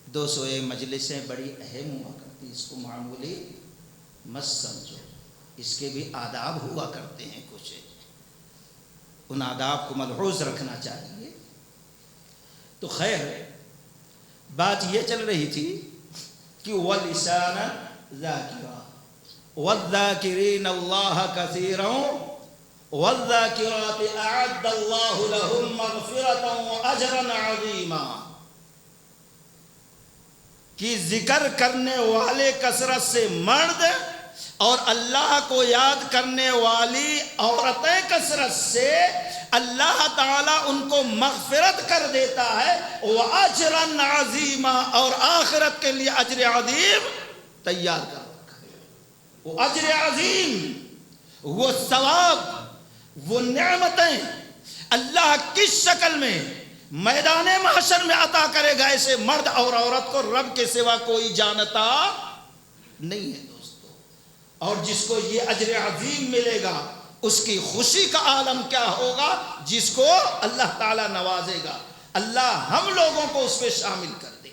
201 مجلسیں بڑی اہم ہوا کرتی، اس کو معمولی مت سمجھو، اس کے بھی آداب ہوا کرتے ہیں کچھ، ان آداب کو ملحوظ رکھنا چاہیے۔ تو خیر بات یہ چل رہی تھی کہ وَلِسَانًا ذَاکِرًا وَالذَّاکِرِینَ اللَّهَ کَثِیرًا وَالذَّاکِرَاتِ أَعَدَّ اللَّهُ لَهُم مَّغْفِرَةً وَأَجْرًا عَظِیمًا، کہ ذکر کرنے والے کثرت سے مرد اور اللہ کو یاد کرنے والی عورتیں کثرت سے اللہ تعالیٰ ان کو مغفرت کر دیتا ہے، وَأَجْرًا عَظِیمًا، اور آخرت کے لیے اجر عظیم تیار کر رکھا ہے۔ وہ اجر عظیم، وہ ثواب، وہ نعمتیں اللہ کس شکل میں میدان محشر میں عطا کرے گا ایسے مرد اور عورت کو رب کے سوا کوئی جانتا نہیں ہے دوستو۔ اور جس کو یہ اجر عظیم ملے گا اس کی خوشی کا عالم کیا ہوگا جس کو اللہ تعالیٰ نوازے گا. اللہ ہم لوگوں کو اس میں شامل کر دے.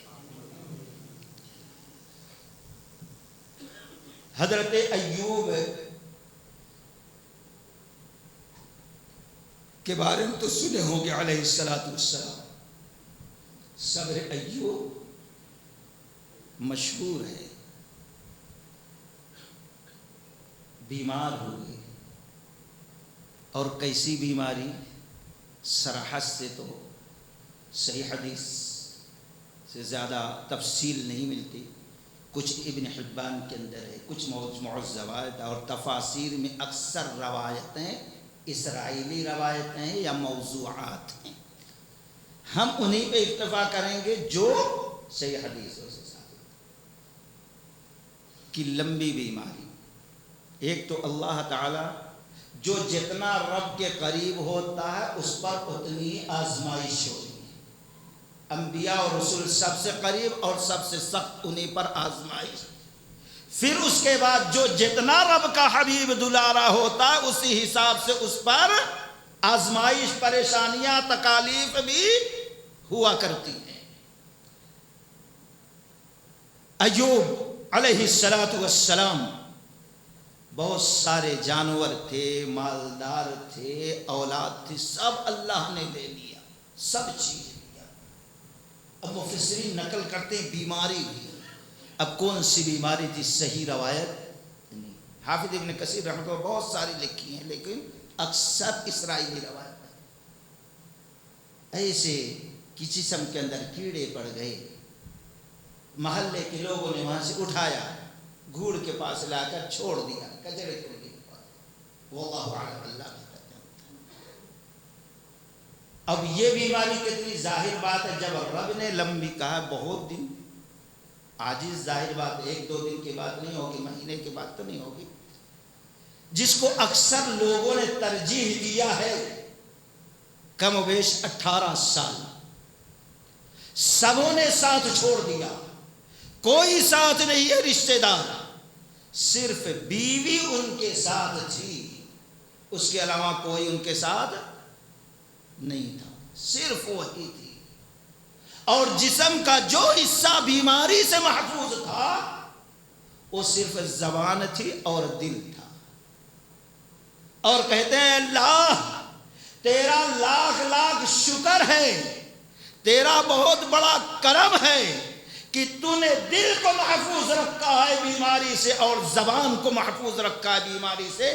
حضرت ایوب کے بارے میں تو سنے ہوں گے علیہ السلام. صبر ایوب مشہور ہے. بیمار ہوئے اور کیسی بیماری؟ صراحت سے تو صحیح حدیث سے زیادہ تفصیل نہیں ملتی. کچھ ابن حبان کے اندر ہے, کچھ معجزات اور تفاسیر میں اکثر روایتیں اسرائیلی روایتیں ہیں یا موضوعات ہیں. ہم انہی پہ اکتفا کریں گے جو صحیح حدیثوں سے ثابت کہ لمبی بیماری. ایک تو اللہ تعالی جو جتنا رب کے قریب ہوتا ہے اس پر اتنی آزمائش ہوتی ہے. انبیاء اور رسول سب سے قریب اور سب سے سخت انہی پر آزمائش. پھر اس کے بعد جو جتنا رب کا حبیب دلارا ہوتا ہے اسی حساب سے اس پر آزمائش, پریشانیاں, تکالیف بھی ہوا کرتی ہیں. ایوب علیہ السلام بہت سارے جانور تھے, مالدار تھے, اولاد تھی, سب اللہ نے لے لیا, سب چیز لیا. اب مفسرین نقل کرتے ہیں بیماری بھی. اب کون سی بیماری تھی صحیح روایت نہیں. حافظ ابن کثیر رحمۃ اللہ بہت ساری لکھی ہیں لیکن اکثر اسرائیلی روایت ہے. ایسے کسی جسم کے اندر کیڑے پڑ گئے, محلے کے لوگوں نے وہاں سے اٹھایا, گھوڑ کے پاس لا کر چھوڑ دیا کچڑے کے پاس. واللہ اعلم, اللہ بھی. اب یہ بیماری کتنی ظاہر بات ہے, جب رب نے لمبی کہا بہت دن, عاجز ظاہر بات, ایک دو دن کی بات نہیں ہوگی, مہینے کی بات تو نہیں ہوگی. جس کو اکثر لوگوں نے ترجیح دیا ہے کم و بیش 18 سال, سبوں نے ساتھ چھوڑ دیا, کوئی ساتھ نہیں ہے رشتہ دار, صرف بیوی ان کے ساتھ تھی, اس کے علاوہ کوئی ان کے ساتھ نہیں تھا, صرف وہی تھی. اور جسم کا جو حصہ بیماری سے محفوظ تھا وہ صرف زبان تھی اور دل تھا. اور کہتے ہیں اللہ تیرا لاکھ لاکھ شکر ہے, تیرا بہت بڑا کرم ہے کہ تو نے دل کو محفوظ رکھا ہے بیماری سے اور زبان کو محفوظ رکھا ہے بیماری سے,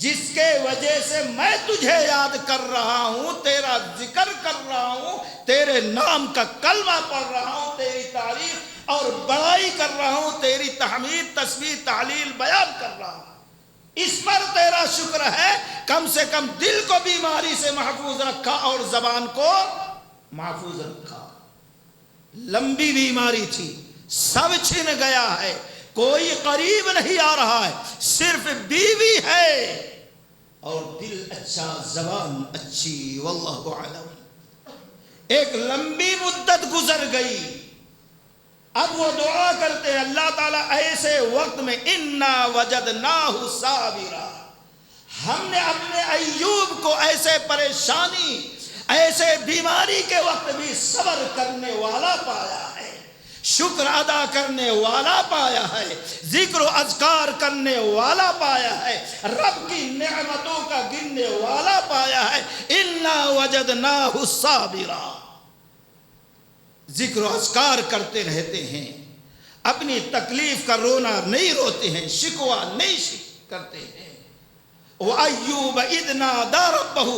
جس کے وجہ سے میں تجھے یاد کر رہا ہوں, تیرا ذکر کر رہا ہوں, تیرے نام کا کلمہ پڑھ رہا ہوں, تیری تعریف اور بڑائی کر رہا ہوں, تیری تحمید, تسبیح, تعلیل بیان کر رہا ہوں. اس پر تیرا شکر ہے کم سے کم دل کو بیماری سے محفوظ رکھا اور زبان کو محفوظ رکھا. لمبی بیماری تھی, سب چھن گیا ہے, کوئی قریب نہیں آ رہا ہے, صرف بیوی ہے اور دل اچھا, زبان اچھی. واللہ اعلم. ایک لمبی مدت گزر گئی. اب وہ دعا کرتے ہیں اللہ تعالیٰ ایسے وقت میں انا وجدناہ صابرا, ہم نے اپنے ایوب کو ایسے پریشانی, ایسے بیماری کے وقت بھی صبر کرنے والا پایا ہے, شکر ادا کرنے والا پایا ہے, ذکر و اذکار کرنے والا پایا ہے, رب کی نعمتوں کا گننے والا پایا ہے. انا وجدناہ صابرا, ذکر و اذکار کرتے رہتے ہیں, اپنی تکلیف کا رونا نہیں روتے ہیں, شکوہ نہیں کرتے ہیں. وَأَيُّوبَ إِذْ نَادَىٰ رَبَّهُ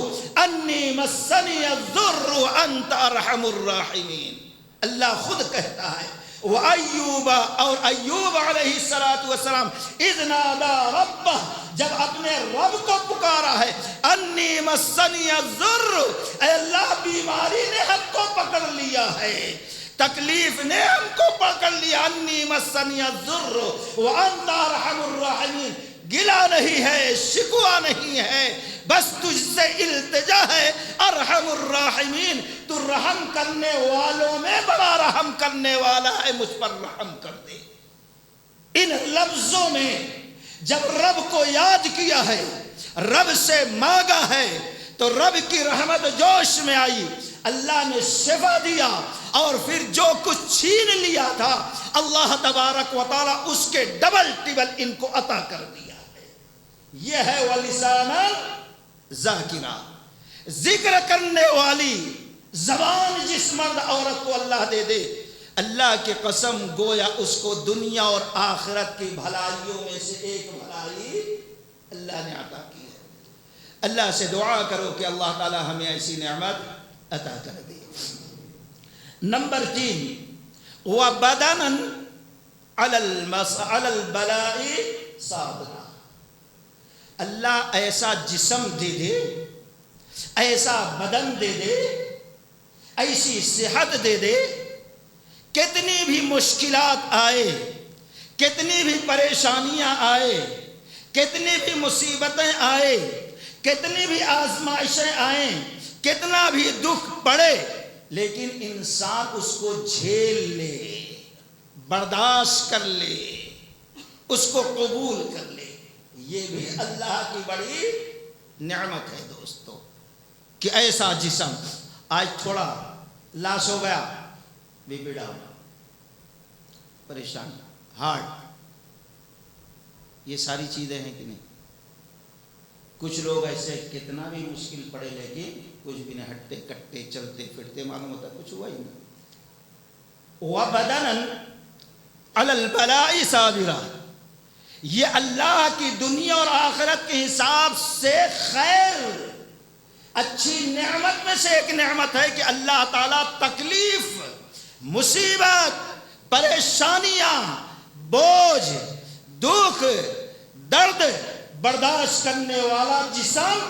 أَنِّي مَسَّنِيَ الضُّرُّ وَأَنْتَ أَرْحَمُ الرَّاحِمِينَ. اللہ خود کہتا ہے وَأَيُّوبَ, اور ایوب علیہ السلام اِذْ نَادَىٰ رَبَّهُ, جب اپنے رب کو پکارا ہے, أَنِّي مَسَّنِيَ الضُّرُّ, اے اللہ بیماری نے ہم کو پکڑ لیا ہے, تکلیف نے ہم کو پکڑ لیا. أَنِّي مَسَّنِيَ الضُّرُّ وَأَنْتَ أَرْحَمُ الرَّاحِمِينَ. گلا نہیں ہے, شکوہ نہیں ہے, بس تجھ سے التجا ہے. ارحم الراحمین, تو رحم کرنے والوں میں بڑا رحم کرنے والا ہے, مجھ پر رحم کر دے. ان لفظوں میں جب رب کو یاد کیا ہے رب سے مانگا ہے تو رب کی رحمت جوش میں آئی، اللہ نے شفا دیا، اور پھر جو کچھ چھین لیا تھا اللہ تبارک و تعالی اس کے ڈبل ٹبل ان کو عطا کر دیا ہے۔ یہ ہے وَلِسَانًا ذَاکِرًا، ذکر کرنے والی زبان جس مرد عورت کو اللہ دے دے، اللہ کی قسم گویا اس کو دنیا اور آخرت کی بھلائیوں میں سے ایک بھلائی اللہ نے عطا کی ہے۔ اللہ سے دعا کرو کہ اللہ تعالی ہمیں ایسی نعمت عطا کر دے۔ نمبر 3، وَبَدَنًا عَلَى الْبَلَاءِ صَابِرًا، اللہ ایسا جسم دے دے، ایسا بدن دے دے، ایسی صحت دے دے، کتنی بھی مشکلات آئے، کتنی بھی پریشانیاں آئے، کتنی بھی مصیبتیں آئے، کتنی بھی آزمائشیں آئیں، کتنا بھی دکھ پڑے، لیکن انسان اس کو جھیل لے، برداشت کر لے، اس کو قبول کر لے۔ یہ بھی اللہ کی بڑی نعمت ہے دوستو، کہ ایسا جسم آج تھوڑا لاس ہو گیا، بی پی ڈاؤن، پریشانی، ہارٹ، یہ ساری چیزیں ہیں کہ نہیں؟ کچھ لوگ ایسے کتنا بھی مشکل پڑے لیکن کچھ بھی نہیں، ہٹتے کٹتے چلتے پھرتے، معلوم ہوتا کچھ ہوا ہی نہیں۔ وَبَدَنًا عَلَى الْبَلَاءِ صَابِرًا، یہ اللہ کی دنیا اور آخرت کے حساب سے خیر، اچھی نعمت میں سے ایک نعمت ہے کہ اللہ تعالیٰ تکلیف، مصیبت، پریشانیاں، بوجھ، دکھ، درد برداشت کرنے والا جسم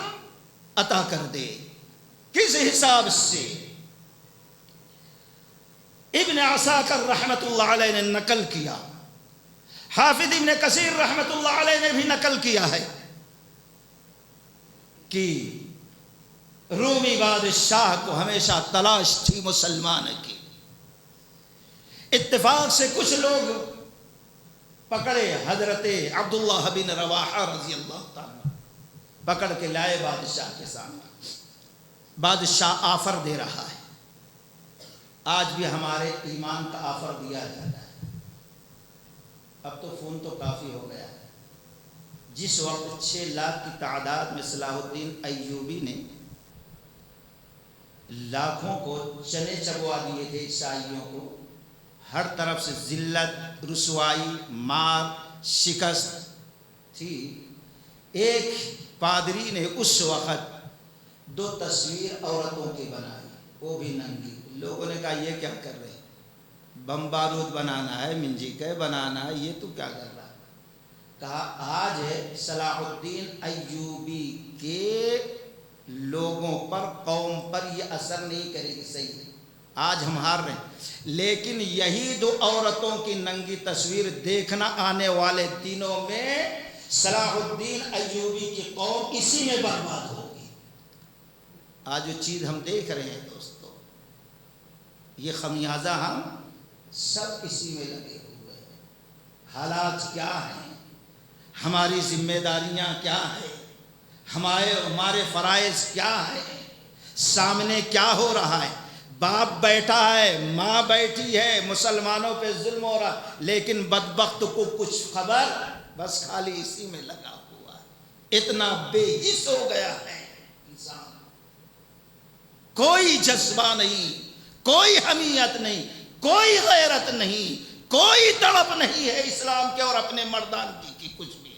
عطا کر دے۔ کس حساب سے؟ ابن عساکر رحمت اللہ علیہ نے نقل کیا، حافظ ابن کثیر رحمت اللہ علیہ نے بھی نقل کیا ہے کہ رومی بادشاہ کو ہمیشہ تلاش تھی مسلمان کی، اتفاق سے کچھ لوگ پکڑے حضرت عبداللہ بن رواحہ رضی اللہ تعالیٰ، پکڑ کے لائے بادشاہ کے سامنے۔ بادشاہ آفر دے رہا ہے، آج بھی ہمارے ایمان کا آفر دیا جاتا ہے، اب تو فون تو کافی ہو گیا ہے۔ جس وقت 6 لاکھ کی تعداد میں صلاح الدین ایوبی نے لاکھوں کو چنے چبوا دیے تھے عیسائیوں کو، ہر طرف سے ذلت، رسوائی، مار، شکست تھی، ایک پادری نے اس وقت 2 تصویر عورتوں کی بنائی، وہ بھی ننگی۔ لوگوں نے کہا یہ کیا کر رہے ہیں؟ بم بارود بنانا ہے، منجیقے بنانا ہے، یہ تو کیا کر رہا ہے؟ کہا آج صلاح الدین ایوبی کے لوگوں پر، قوم پر یہ اثر نہیں کرے گی، صحیح ہے، آج ہم ہار رہے ہیں، لیکن یہی 2 عورتوں کی ننگی تصویر دیکھنا آنے والے دنوں میں صلاح الدین ایوبی کی قوم اسی میں برباد ہوگی۔ آج جو چیز ہم دیکھ رہے ہیں دوستو، یہ خمیازہ ہم سب اسی میں لگے ہوئے ہیں۔ حالات کیا ہیں، ہماری ذمہ داریاں کیا ہیں، ہمارے فرائض کیا ہیں، سامنے کیا ہو رہا ہے، باپ بیٹھا ہے، ماں بیٹھی ہے، مسلمانوں پہ ظلم ہو رہا، لیکن بدبخت کو کچھ خبر، بس خالی اسی میں لگا ہوا ہے، اتنا بے حس ہو گیا ہے انسان، کوئی جذبہ نہیں، کوئی حمیت نہیں، کوئی غیرت نہیں، کوئی تڑپ نہیں ہے اسلام کے اور اپنے مردانگی کی، کچھ بھی۔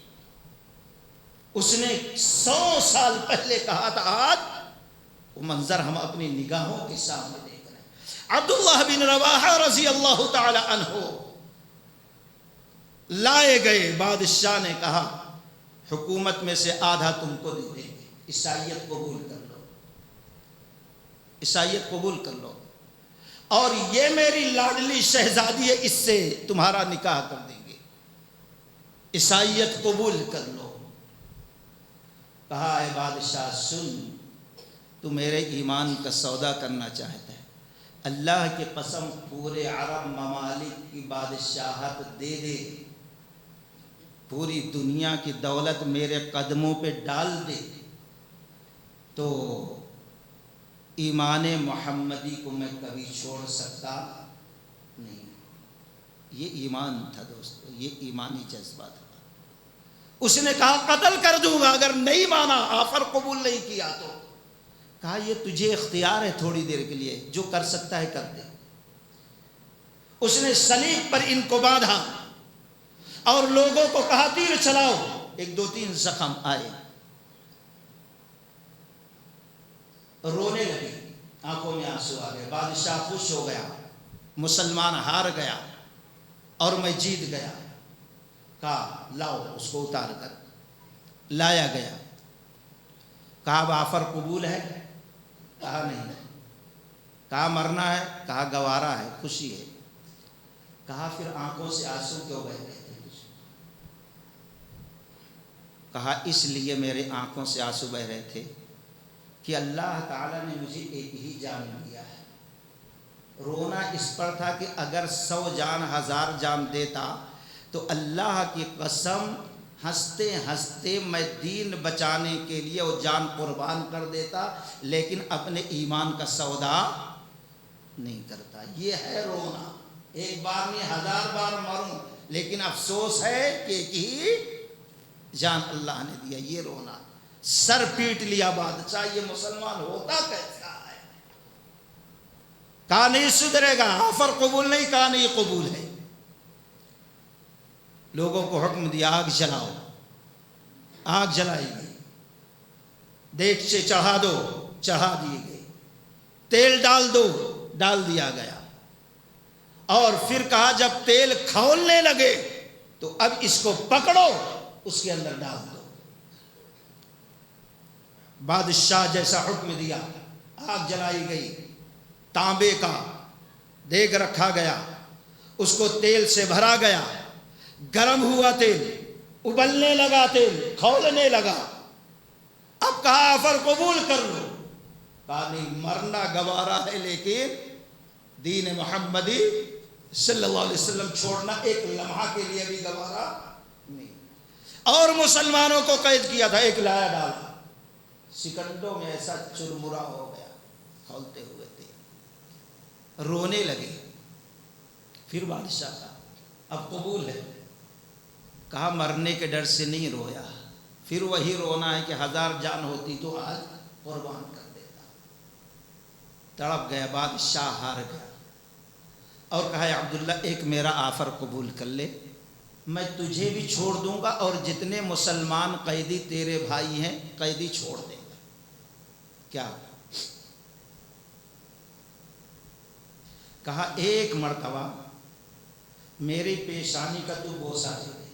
اس نے 100 سال پہلے کہا تھا، آج وہ منظر ہم اپنی نگاہوں کے سامنے دیکھ رہے ہیں۔ عبداللہ بن رواحہ رضی اللہ تعالی عنہ لائے گئے، بادشاہ نے کہا حکومت میں سے آدھا تم کو دے دیں گے، عیسائیت قبول کر لو، عیسائیت قبول کر لو، اور یہ میری لاڈلی شہزادی ہے، اس سے تمہارا نکاح کر دیں گے، عیسائیت قبول کر لو۔ کہا اے بادشاہ سن، تو میرے ایمان کا سودا کرنا چاہتا ہے، اللہ کی قسم پورے عرب ممالک کی بادشاہت دے دے، پوری دنیا کی دولت میرے قدموں پہ ڈال دے تو ایمان محمدی کو میں کبھی چھوڑ سکتا نہیں۔ یہ ایمان تھا دوستو، یہ ایمانی جذبہ تھا۔ اس نے کہا قتل کر دوں گا اگر نہیں مانا، آفر قبول نہیں کیا تو۔ کہا یہ تجھے اختیار ہے تھوڑی دیر کے لیے، جو کر سکتا ہے کر دے۔ اس نے صلیب پر ان کو باندھا اور لوگوں کو کہا تیر چلاؤ۔ 1 2 3 زخم آئے، رونے لگے، آنکھوں میں آنسو آ گئے۔ بادشاہ خوش ہو گیا، مسلمان ہار گیا اور میں جیت گیا۔ کہا لاؤ اس کو اتار کر، لایا گیا۔ کہا اب آفر قبول ہے؟ کہا نہیں۔ کہا مرنا ہے؟ کہا گوارا ہے، خوشی ہے۔ کہا پھر آنکھوں سے آنسو کیوں بہ رہے تھے؟ کہا اس لیے میرے آنکھوں سے آنسو بہ رہے تھے کہ اللہ تعالیٰ نے مجھے ایک ہی جان دیا ہے۔ رونا اس پر تھا کہ اگر 100 جان 1000 جان دیتا تو اللہ کی قسم ہنستے ہنستے میں دین بچانے کے لیے وہ جان قربان کر دیتا، لیکن اپنے ایمان کا سودا نہیں کرتا۔ یہ ہے رونا۔ ایک بار نہیں 1000 بار مروں لیکن افسوس ہے کہ ایک ہی جان اللہ نے دیا۔ یہ رونا، سر پیٹ لیا بادشاہ، یہ مسلمان ہوتا کیسا ہے؟ کہا نہیں سدھرے گا، آفر قبول نہیں، کہا نہیں قبول ہے۔ لوگوں کو حکم دیا آگ جلاؤ، آگ جلائی گئی، دیگچے چڑھا دو، چڑھا دیے گئے، تیل ڈال دو، ڈال دیا گیا۔ اور پھر کہا جب تیل کھولنے لگے تو اب اس کو پکڑو، اس کے اندر ڈال دو۔ بادشاہ جیسا حکم دیا، آگ جلائی گئی، تانبے کا دیگ رکھا گیا، اس کو تیل سے بھرا گیا، گرم ہوا تیل، ابلنے لگا، تیل کھولنے لگا۔ اب کہا آفر قبول کر لو۔ کہا نہیں، مرنا گوارا ہے لیکن دین محمدی صلی اللہ علیہ وسلم چھوڑنا ایک لمحہ کے لیے بھی گوارا نہیں۔ اور مسلمانوں کو قید کیا تھا، ایک لایا ڈالا، سکنڈوں میں ایسا چرمرا ہو گیا کھولتے ہوئے تیل۔ رونے لگے۔ پھر بادشاہ کا اب قبول ہے؟ کہا مرنے کے ڈر سے نہیں رویا، پھر وہی رونا ہے کہ 1000 جان ہوتی تو آج قربان کر دیتا۔ تڑپ گیا، بادشاہ ہار گیا اور کہا عبداللہ ایک میرا آفر قبول کر لے، میں تجھے بھی چھوڑ دوں گا اور جتنے مسلمان قیدی تیرے بھائی ہیں قیدی چھوڑ دیں گا۔ کیا؟ کہا ایک مرتبہ میری پیشانی کا تو بوسہ دے دے۔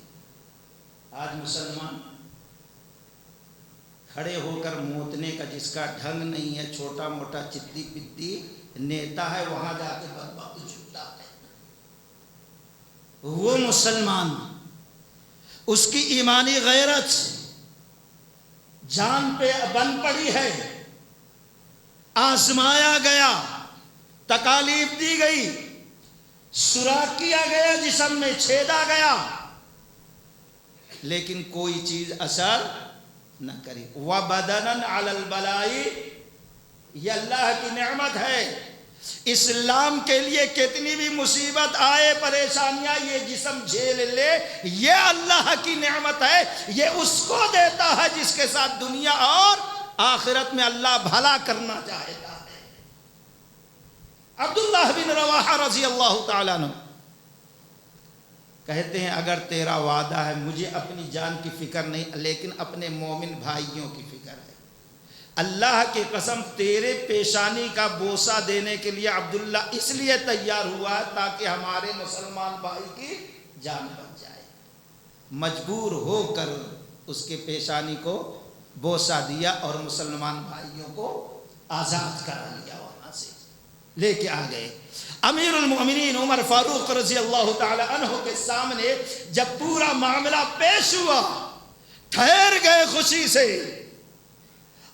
آج مسلمان کھڑے ہو کر موتنے کا جس کا ڈھنگ نہیں ہے، چھوٹا موٹا چتی پتی نیتا ہے، وہاں جا کے بدبخت جھوٹا ہے۔ وہ مسلمان، اس کی ایمانی غیرت جان پہ بن پڑی ہے، آزمایا گیا، تکالیف دی گئی، سوراخ کیا گیا، جسم میں چھیدا گیا، لیکن کوئی چیز اثر نہ کری۔ وَبَدَنًا عَلَى الْبَلَاءِ، یہ اللہ کی نعمت ہے۔ اسلام کے لیے کتنی بھی مصیبت آئے، پریشانیاں، یہ جسم جھیل لے، یہ اللہ کی نعمت ہے۔ یہ اس کو دیتا ہے جس کے ساتھ دنیا اور آخرت میں اللہ بھلا کرنا چاہتا ہے۔ عبداللہ بن رواحہ رضی اللہ تعالیٰ عنہ کہتے ہیں اگر تیرا وعدہ ہے، مجھے اپنی جان کی فکر نہیں لیکن اپنے مومن بھائیوں کی فکر ہے۔ اللہ کی قسم تیرے پیشانی کا بوسہ دینے کے لیے عبداللہ اس لیے تیار ہوا ہے تاکہ ہمارے مسلمان بھائی کی جان بچ جائے۔ مجبور ہو کر اس کے پیشانی کو بوسہ دیا اور مسلمان بھائیوں کو آزاد کرا لیا، وہاں سے لے کے آ گئے۔ امیر المؤمنین عمر فاروق رضی اللہ تعالی عنہ کے سامنے جب پورا معاملہ پیش ہوا، ٹھہر گئے خوشی سے،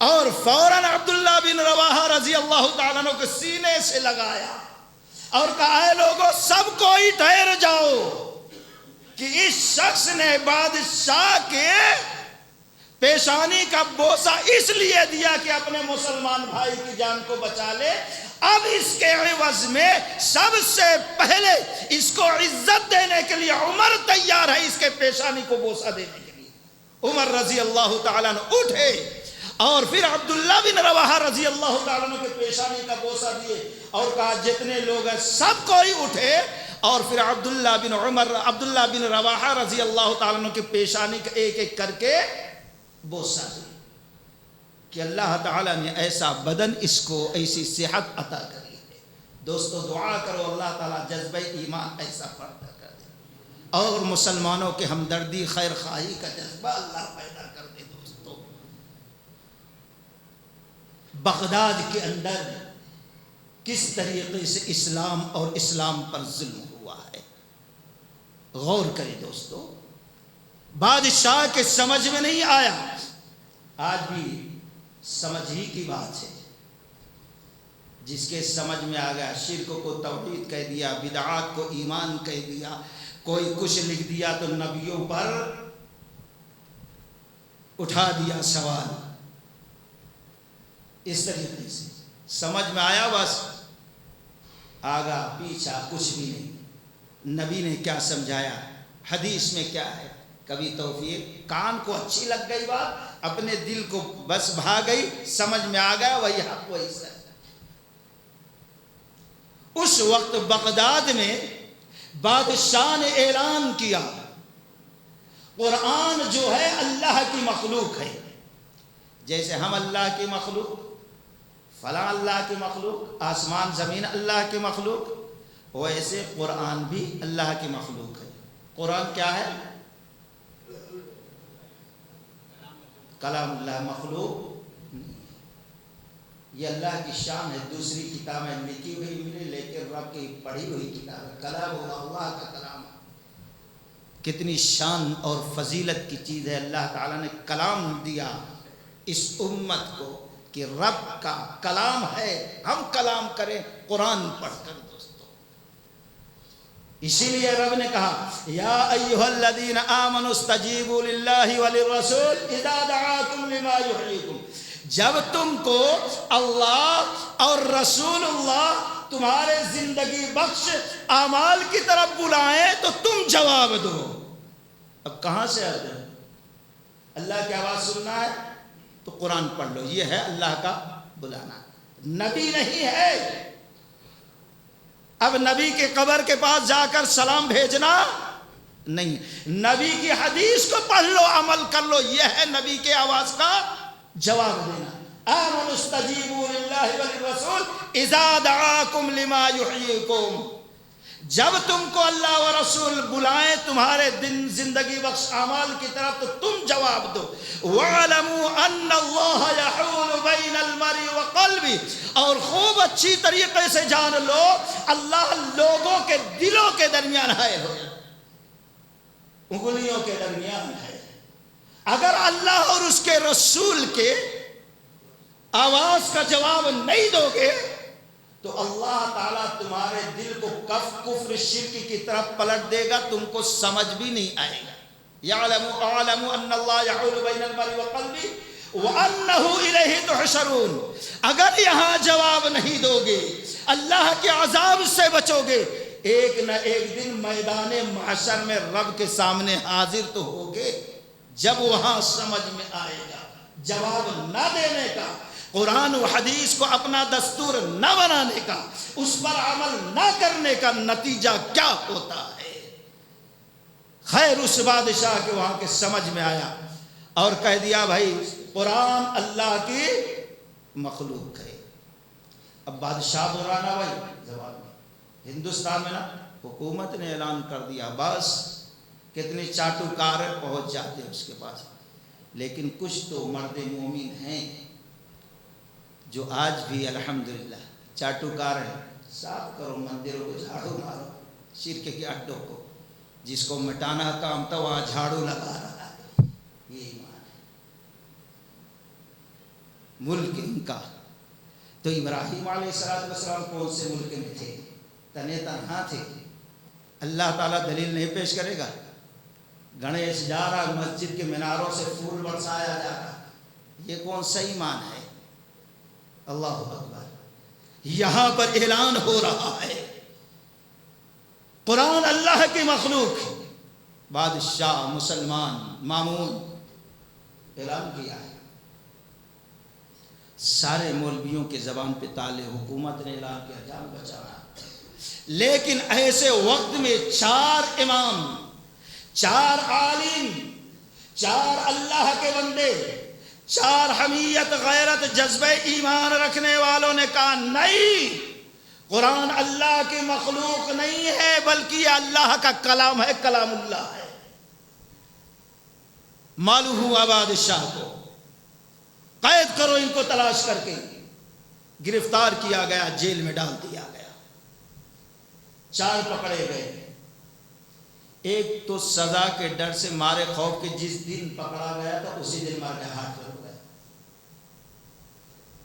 اور فوراً عبداللہ بن رواحہ رضی اللہ تعالیٰ عنہ کے سینے سے لگایا اور کہا اے لوگوں سب کوئی ٹھہر جاؤ، کہ اس شخص نے بادشاہ کے پیشانی کا بوسہ اس لیے دیا کہ اپنے مسلمان بھائی کی جان کو بچا لے، اب اس کے عوض میں سب سے پہلے اس کو عزت دینے کے لیے عمر تیار ہے اس کے پیشانی کو بوسہ دینے کے لیے۔ عمر رضی اللہ تعالیٰ عنہ اٹھے اور پھر عبداللہ بن رواحہ رضی اللہ تعالیٰ عنہ کے پیشانی کا بوسہ دیے اور کہا جتنے لوگ ہیں سب کوئی اٹھے، اور پھر عبداللہ بن رواحہ رضی اللہ تعالیٰ عنہ کے پیشانی کا ایک ایک کر کے بوسہ دیا کہ اللہ تعالیٰ نے ایسا بدن اس کو ایسی صحت عطا کری ہے۔ دوستو دعا کرو اللہ تعالیٰ جذبہ ایمان ایسا پیدا کر دے اور مسلمانوں کے ہمدردی خیر خواہی کا جذبہ اللہ پیدا کر دے۔ دوستو بغداد کے اندر کس طریقے سے اسلام اور اسلام پر ظلم ہوا ہے، غور کریں دوستو۔ بادشاہ کے سمجھ میں نہیں آیا، آج بھی سمجھ ہی کی بات ہے، جس کے سمجھ میں آ گیا شرک کو توحید کہہ دیا، بدعات کو ایمان کہہ دیا، کوئی کچھ لکھ دیا تو نبیوں پر اٹھا دیا سوال، اس طریقے سے سمجھ میں آیا، بس آگا پیچھا کچھ بھی نہیں۔ نبی نے کیا سمجھایا، حدیث میں کیا ہے، کبھی توفیق کان کو اچھی لگ گئی بات، اپنے دل کو بس بھا گئی، سمجھ میں آ گیا وہی حق وہی سچ۔ اس وقت بغداد میں بادشاہ نے اعلان کیا قرآن جو ہے اللہ کی مخلوق ہے، جیسے ہم اللہ کی مخلوق، فلاں اللہ کی مخلوق، آسمان زمین اللہ کی مخلوق، ویسے قرآن بھی اللہ کی مخلوق ہے۔ قرآن کیا ہے؟ کلام اللہ، مخلوق نہیں، یہ اللہ کی شان ہے۔ دوسری کتابیں لکھی ہوئی ملے لیکن رب کی پڑھی ہوئی کتاب ہے، کلام اللہ کا کلام ہے۔ کتنی شان اور فضیلت کی چیز ہے، اللہ تعالیٰ نے کلام دیا اس امت کو کہ رب کا کلام ہے، ہم کلام کریں قرآن پڑھ کر۔ اسی لیے رب نے کہا یا ایھا الذین آمنوا استجیبوا للہ وللرسول اذا دعاکم لما یحییکم، جب تم کو اللہ اور رسول اللہ تمہارے زندگی بخش اعمال کی طرف بلائیں تو تم جواب دو۔ اب کہاں سے آتے ہیں؟ اللہ کی آواز سننا ہے تو قرآن پڑھ لو، یہ ہے اللہ کا بلانا، نبی نہیں ہے۔ اب نبی کے قبر کے پاس جا کر سلام بھیجنا نہیں، نبی کی حدیث کو پڑھ لو، عمل کر لو، یہ ہے نبی کے آواز کا جواب دینا۔ آمنوا استجیبوا للہ وللرسول اذا دعاکم لما یحییکم، جب تم کو اللہ و رسول بلائیں تمہارے دن زندگی بخش اعمال کی طرف تو تم جواب دو۔ وَاعْلَمُوا أَنَّ اللَّهَ يَحُولُ بَيْنَ الْمَرْءِ وَقَلْبِهِ، اور خوب اچھی طریقے سے جان لو اللہ لوگوں کے دلوں کے درمیان حائل ہو، انگلیوں کے درمیان ہے۔ اگر اللہ اور اس کے رسول کے آواز کا جواب نہیں دو گے تو اللہ تعالیٰ تمہارے دل کو کفر شرک کی طرف پلٹ دے گا، تم کو سمجھ بھی نہیں آئے گا۔ اعلموا ان اللہ یحول بین المرء وقلبہ وانہ الیہ تحشرون، اگر یہاں جواب نہیں دو گے، اللہ کے عذاب سے بچو گے، ایک نہ ایک دن میدان محشر میں رب کے سامنے حاضر تو ہوگے، جب وہاں سمجھ میں آئے گا جواب نہ دینے کا، قرآن و حدیث کو اپنا دستور نہ بنانے کا، اس پر عمل نہ کرنے کا نتیجہ کیا ہوتا ہے۔ خیر اس بادشاہ کے وہاں کے سمجھ میں آیا اور کہہ دیا بھائی قرآن اللہ کی مخلوق ہے۔ اب بادشاہ بول رہا نا بھائی زبان میں، ہندوستان میں نا حکومت نے اعلان کر دیا، بس کتنی چاٹوکار پہنچ جاتے ہیں اس کے پاس، لیکن کچھ تو مرد مومن ہیں جو آج بھی الحمدللہ چاٹوکار ہیں۔ صاف کرو مندروں کو، جھاڑو مارو شرک کے اڈوں کو، جس کو مٹانا کام تھا وہاں جھاڑو لگا رہا ہے، یہ ایمان ہے۔ ملک ان کا تو ابراہیم علیہ السلام کون سے ملک میں تھے؟ تنے تنہا تھے، اللہ تعالیٰ دلیل نہیں پیش کرے گا؟ گنیش جا رہا مسجد کے میناروں سے پھول برسایا جا رہا، یہ کون سا ایمان ہے؟ اللہ اکبر۔ یہاں پر اعلان ہو رہا ہے، قرآن اللہ کی مخلوق، بادشاہ مسلمان مامون اعلان کیا ہے، سارے مولویوں کے زبان پہ تالے، حکومت نے اعلان کیا جان بچانا، لیکن ایسے وقت میں 4 امام، 4 عالم، 4 اللہ کے بندے، 4 حمیت غیرت جذبہ ایمان رکھنے والوں نے کہا نہیں، قرآن اللہ کی مخلوق نہیں ہے بلکہ یہ اللہ کا کلام ہے، کلام اللہ ہے۔ معلوم ہوا بادشاہ کو قید کرو، ان کو تلاش کر کے گرفتار کیا گیا، جیل میں ڈال دیا گیا۔ 4 پکڑے گئے، ایک تو سزا کے ڈر سے مارے خوف کے جس دن پکڑا گیا تھا اسی دن مار کے ہاتھ ہو گیا۔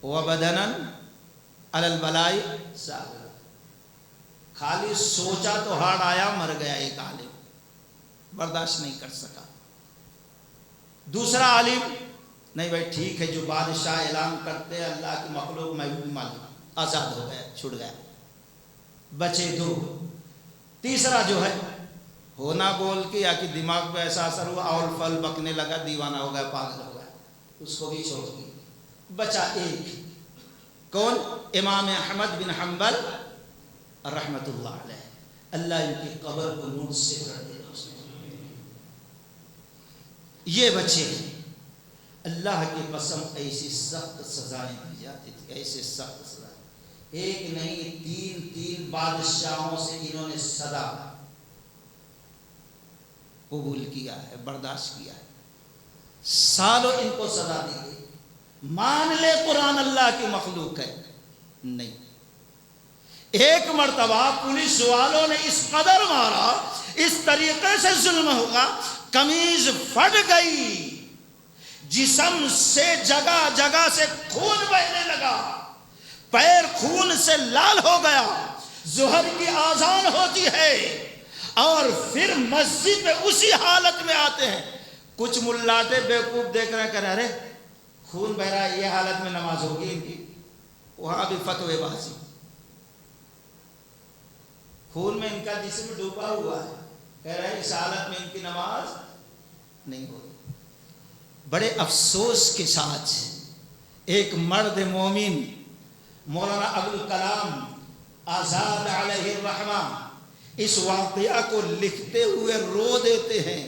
وَبَدَنًا عَلَى الْبَلَاءِ صَابِرًا، خالی سوچا تو ہارڈ آیا، مر گیا ایک عالم، برداشت نہیں کر سکا۔ دوسرا عالم، نہیں بھائی ٹھیک ہے، جو بادشاہ اعلان کرتے ہیں اللہ کی مخلوق، میں بھی معلوم، آزاد ہو گیا، چھوٹ گیا، بچے 2۔ تیسرا جو ہے ہونا بول کے یا کہ دماغ پہ ایسا اثر ہوا اور پھل بکنے لگا، دیوانہ ہو گیا، پاگل ہو گیا، اس کو بھی چھوڑ دی، بچا ایک، کون؟ امام احمد بن حنبل رحمت اللہ علیہ، اللہ ان کی قبر کو نور سے بھر دے۔ یہ بچے، اللہ کی قسم ایسی سخت سزائیں دی جاتی تھی، ایسے سخت سزائیں، ایک نہیں 3 بادشاہوں سے انہوں نے سزا قبول کیا ہے، برداشت کیا ہے، سالوں ان کو سزا دی گئی۔ مان لے قرآن اللہ کی مخلوق ہے، نہیں۔ ایک مرتبہ پولیس والوں نے اس قدر مارا، اس طریقے سے ظلم ہوگا، قمیض پھٹ گئی، جسم سے جگہ جگہ سے خون بہنے لگا، پیر خون سے لال ہو گیا، ظہر کی آذان ہوتی ہے اور پھر مسجد میں اسی حالت میں آتے ہیں۔ کچھ ملاٹے بیوقوف دیکھ رہے ہیں، کہہ رہے ارے خون بہ رہا ہے، یہ حالت میں نماز ہوگی ان کی، وہاں بھی فتوی بازی، خون میں ان کا جسم ڈوبا ہوا ہے، کہہ رہے ہیں اس حالت میں ان کی نماز نہیں ہوگی۔ بڑے افسوس کے ساتھ ایک مرد مومن مولانا ابوالکلام آزاد علیہ الرحمہ اس واقعہ کو لکھتے ہوئے رو دیتے ہیں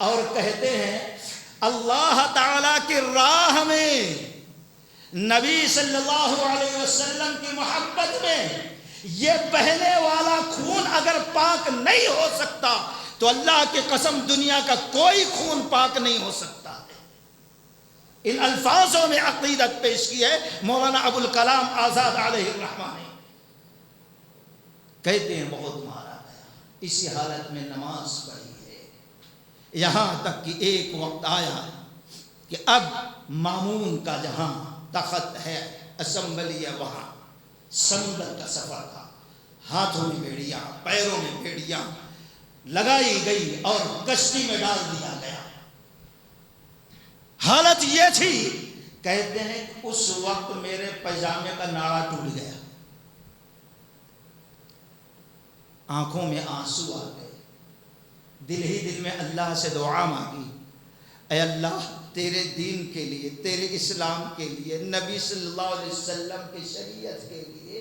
اور کہتے ہیں اللہ تعالیٰ کی راہ میں، نبی صلی اللہ علیہ وسلم کی محبت میں یہ بہنے والا خون اگر پاک نہیں ہو سکتا تو اللہ کی قسم دنیا کا کوئی خون پاک نہیں ہو سکتا۔ ان الفاظوں میں عقیدت پیش کی ہے مولانا ابوالکلام آزاد علیہ الرحمہ نے۔ کہتے ہیں بہت مارا گیا، اسی حالت میں نماز پڑھی ہے، یہاں تک کہ ایک وقت آیا کہ اب مامون کا جہاں تخت ہے، اسمبلی ہے، وہاں سمندر کا سفر تھا، ہاتھوں میں بیڑیاں، پیروں میں بیڑیاں لگائی گئی اور کشتی میں ڈال دیا گیا۔ حالت یہ تھی، کہتے ہیں اس وقت میرے پائجامے کا ناڑا ٹوٹ گیا، آنکھوں میں آنسو آ گئے، دل ہی دل میں اللہ سے دعا مانگی، اے اللہ تیرے دین کے لیے، تیرے اسلام کے لیے، نبی صلی اللہ علیہ وسلم کی شریعت کے لیے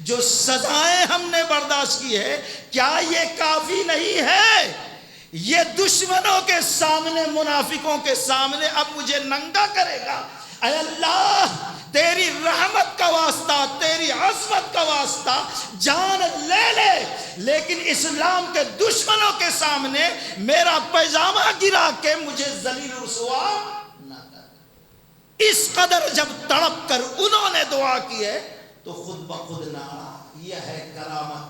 جو سزائیں ہم نے برداشت کی ہے، کیا یہ کافی نہیں ہے؟ یہ دشمنوں کے سامنے، منافقوں کے سامنے اب مجھے ننگا کرے گا، اے اللہ تیری رحمت کا واسطہ، تیری عظمت کا واسطہ جان لے لے، لیکن اسلام کے دشمنوں کے سامنے میرا پیجامہ گرا کے مجھے ذلیل رسوا نہ کر۔ اس قدر جب تڑپ کر انہوں نے دعا کی ہے تو خود بخود نہ، یہ ہے کرامت،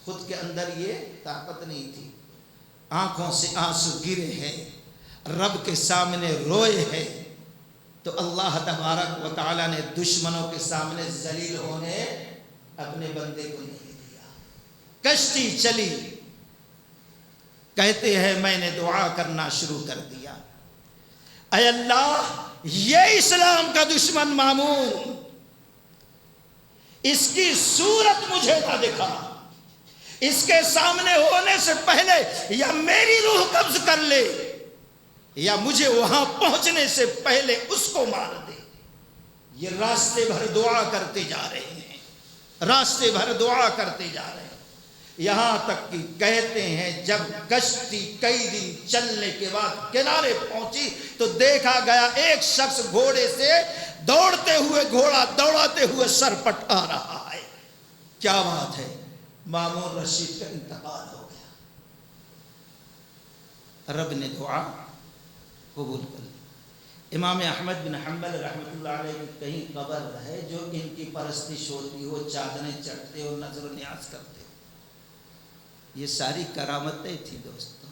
خود کے اندر یہ طاقت نہیں تھی، آنکھوں سے آنسو گرے ہیں، رب کے سامنے روئے ہیں، تو اللہ تبارک و تعالیٰ نے دشمنوں کے سامنے ذلیل ہونے اپنے بندے کو نہیں دیا۔ کشتی چلی، کہتے ہیں میں نے دعا کرنا شروع کر دیا، اے اللہ یہ اسلام کا دشمن مامون، اس کی صورت مجھے نہ دکھا، اس کے سامنے ہونے سے پہلے یا میری روح قبض کر لے یا مجھے وہاں پہنچنے سے پہلے اس کو مار دے۔ یہ راستے بھر دعا کرتے جا رہے ہیں، راستے بھر دعا کرتے جا رہے ہیں، یہاں تک کہ کہتے ہیں جب کشتی کئی دن چلنے کے بعد کنارے پہنچی تو دیکھا گیا ایک شخص گھوڑے سے دوڑتے ہوئے، گھوڑا دوڑاتے ہوئے سرپٹ آ رہا ہے۔ کیا بات ہے، مامون رشید کا انتقال ہو گیا، رب نے دعا قبول کر لی۔ امام احمد بن حنبل رحمۃ اللہ علیہ کی کہیں قبر ہے جو ان کی پرستش ہوتی ہو، چادریں چڑھتے ہو، نظر و نیاز کرتے ہو، یہ ساری کرامتیں تھی دوستوں۔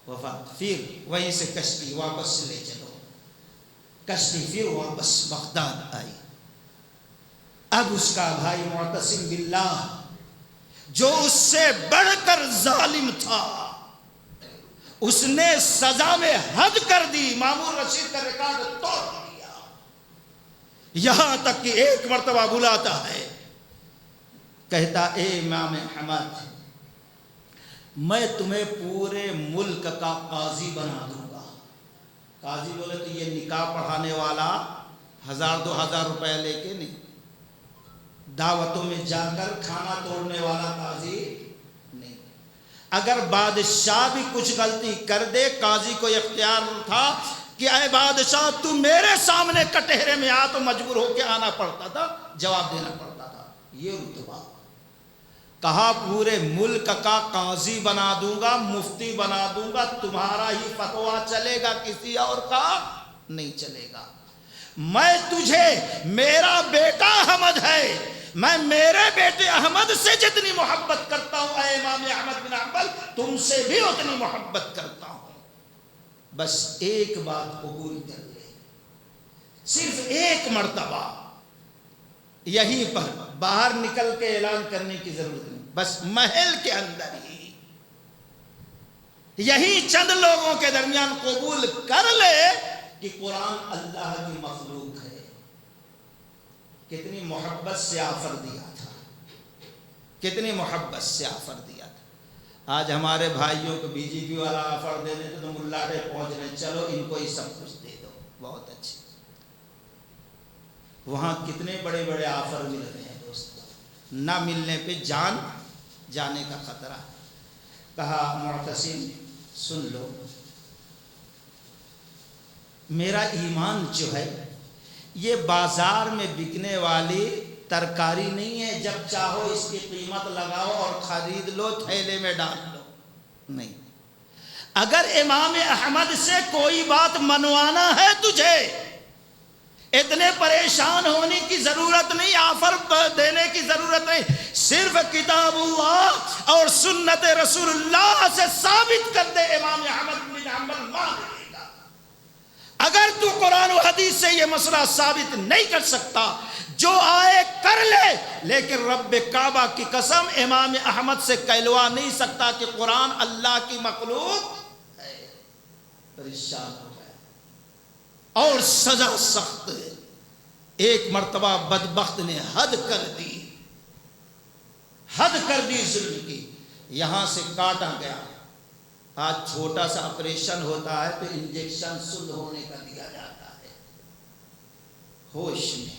وفات، پھر وہیں سے کشتی واپس لے چلو، کشتی پھر واپس بغداد آئی۔ اب اس کا بھائی معتصم باللہ جو اس سے بڑھ کر ظالم تھا، اس نے سزا میں حد کر دی، مامون رشید کا ریکارڈ توڑ دیا، یہاں تک کہ ایک مرتبہ بلاتا ہے، کہتا اے امام احمد میں تمہیں پورے ملک کا قاضی بنا دوں گا۔ قاضی بولے تو یہ نکاح پڑھانے والا 1000-2000 روپے لے کے نہیں، دعوتوں میں جا کر کھانا توڑنے والا قاضی نہیں۔ اگر بادشاہ بھی کچھ غلطی کر دے، قاضی کو اختیار تھا کہ اے بادشاہ تو میرے سامنے کٹہرے میں آ، تو مجبور ہو کے آنا پڑتا تھا، جواب دینا پڑتا تھا، یہ رتبہ۔ کہا پورے ملک کا قاضی بنا دوں گا، مفتی بنا دوں گا، تمہارا ہی فتویٰ چلے گا، کسی اور کا نہیں چلے گا۔ میں تجھے، میرا بیٹا احمد ہے، میں میرے بیٹے احمد سے جتنی محبت کرتا ہوں اے امام احمد بن حنبل، تم سے بھی اتنی محبت کرتا ہوں، بس ایک بات قبول کر لے، صرف ایک مرتبہ، یہیں پر باہر نکل کے اعلان کرنے کی ضرورت نہیں، بس محل کے اندر ہی، یہی چند لوگوں کے درمیان قبول کر لے کہ قرآن اللہ کی مخلوق ہے۔ کتنی محبت سے آفر دیا تھا، کتنی محبت سے آفر دیا تھا۔ آج ہمارے بھائیوں کو بی جے پی والا آفر دے دے تو ملاٹے پہنچ رہے، چلو ان کو ہی سب کچھ دے دو، بہت اچھے۔ وہاں کتنے بڑے بڑے آفر مل رہے ہیں دوستوں، نہ ملنے پہ جان جانے کا خطرہ۔ کہا معتصم سن لو، میرا ایمان جو ہے یہ بازار میں بکنے والی ترکاری نہیں ہے، جب چاہو اس کی قیمت لگاؤ اور خرید لو، تھیلے میں ڈال لو، نہیں۔ اگر امام احمد سے کوئی بات منوانا ہے تجھے، اتنے پریشان ہونے کی ضرورت نہیں، آفر دینے کی ضرورت نہیں، صرف کتاب اللہ اور سنت رسول اللہ سے ثابت کر دے، امام احمد بن حنبل مان لے گا۔ اگر تو قرآن و حدیث سے یہ مسئلہ ثابت نہیں کر سکتا، جو آئے کر لے، لیکن رب کعبہ کی قسم امام احمد سے کہلوا نہیں سکتا کہ قرآن اللہ کی مخلوق ہے۔ پریشان ہو گیا، اور سزا سخت ہے۔ ایک مرتبہ بدبخت نے حد کر دی، حد کر دی ظلم کی، یہاں سے کاٹا گیا۔ آج چھوٹا سا آپریشن ہوتا ہے تو انجیکشن سل ہونے کا دیا جاتا ہے، ہوش میں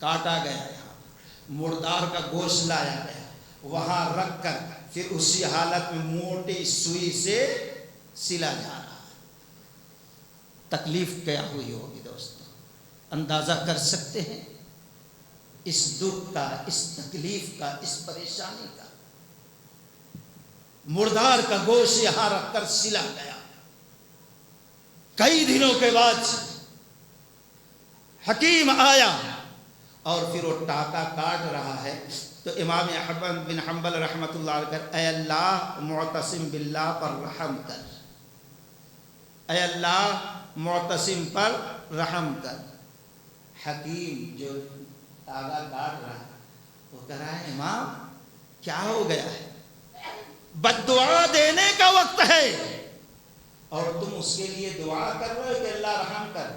کاٹا گیا، یہاں مردار کا گوشت لایا گیا، وہاں رکھ کر پھر اسی حالت میں موٹی سوئی سے سلا جا رہا ہے۔ تکلیف کیا ہوئی ہوگی دوستو، اندازہ کر سکتے ہیں اس دکھ کا، اس تکلیف کا، اس پریشانی کا۔ مردار کا گوشت یہاں رکھ کر سلا گیا۔ کئی دنوں کے بعد حکیم آیا اور پھر وہ ٹاکا کاٹ رہا ہے تو امام احمد بن حنبل رحمۃ اللہ علیہ کہا اے اللہ معتصم باللہ پر رحم کر، اے اللہ معتصم پر رحم کر۔ حکیم جو ٹاکا کاٹ رہا ہے وہ کہہ رہا ہے امام کیا ہو گیا ہے؟ بد دعا دینے کا وقت ہے اور تم اس کے لیے دعا کر رہے ہو کہ اللہ رحم کر.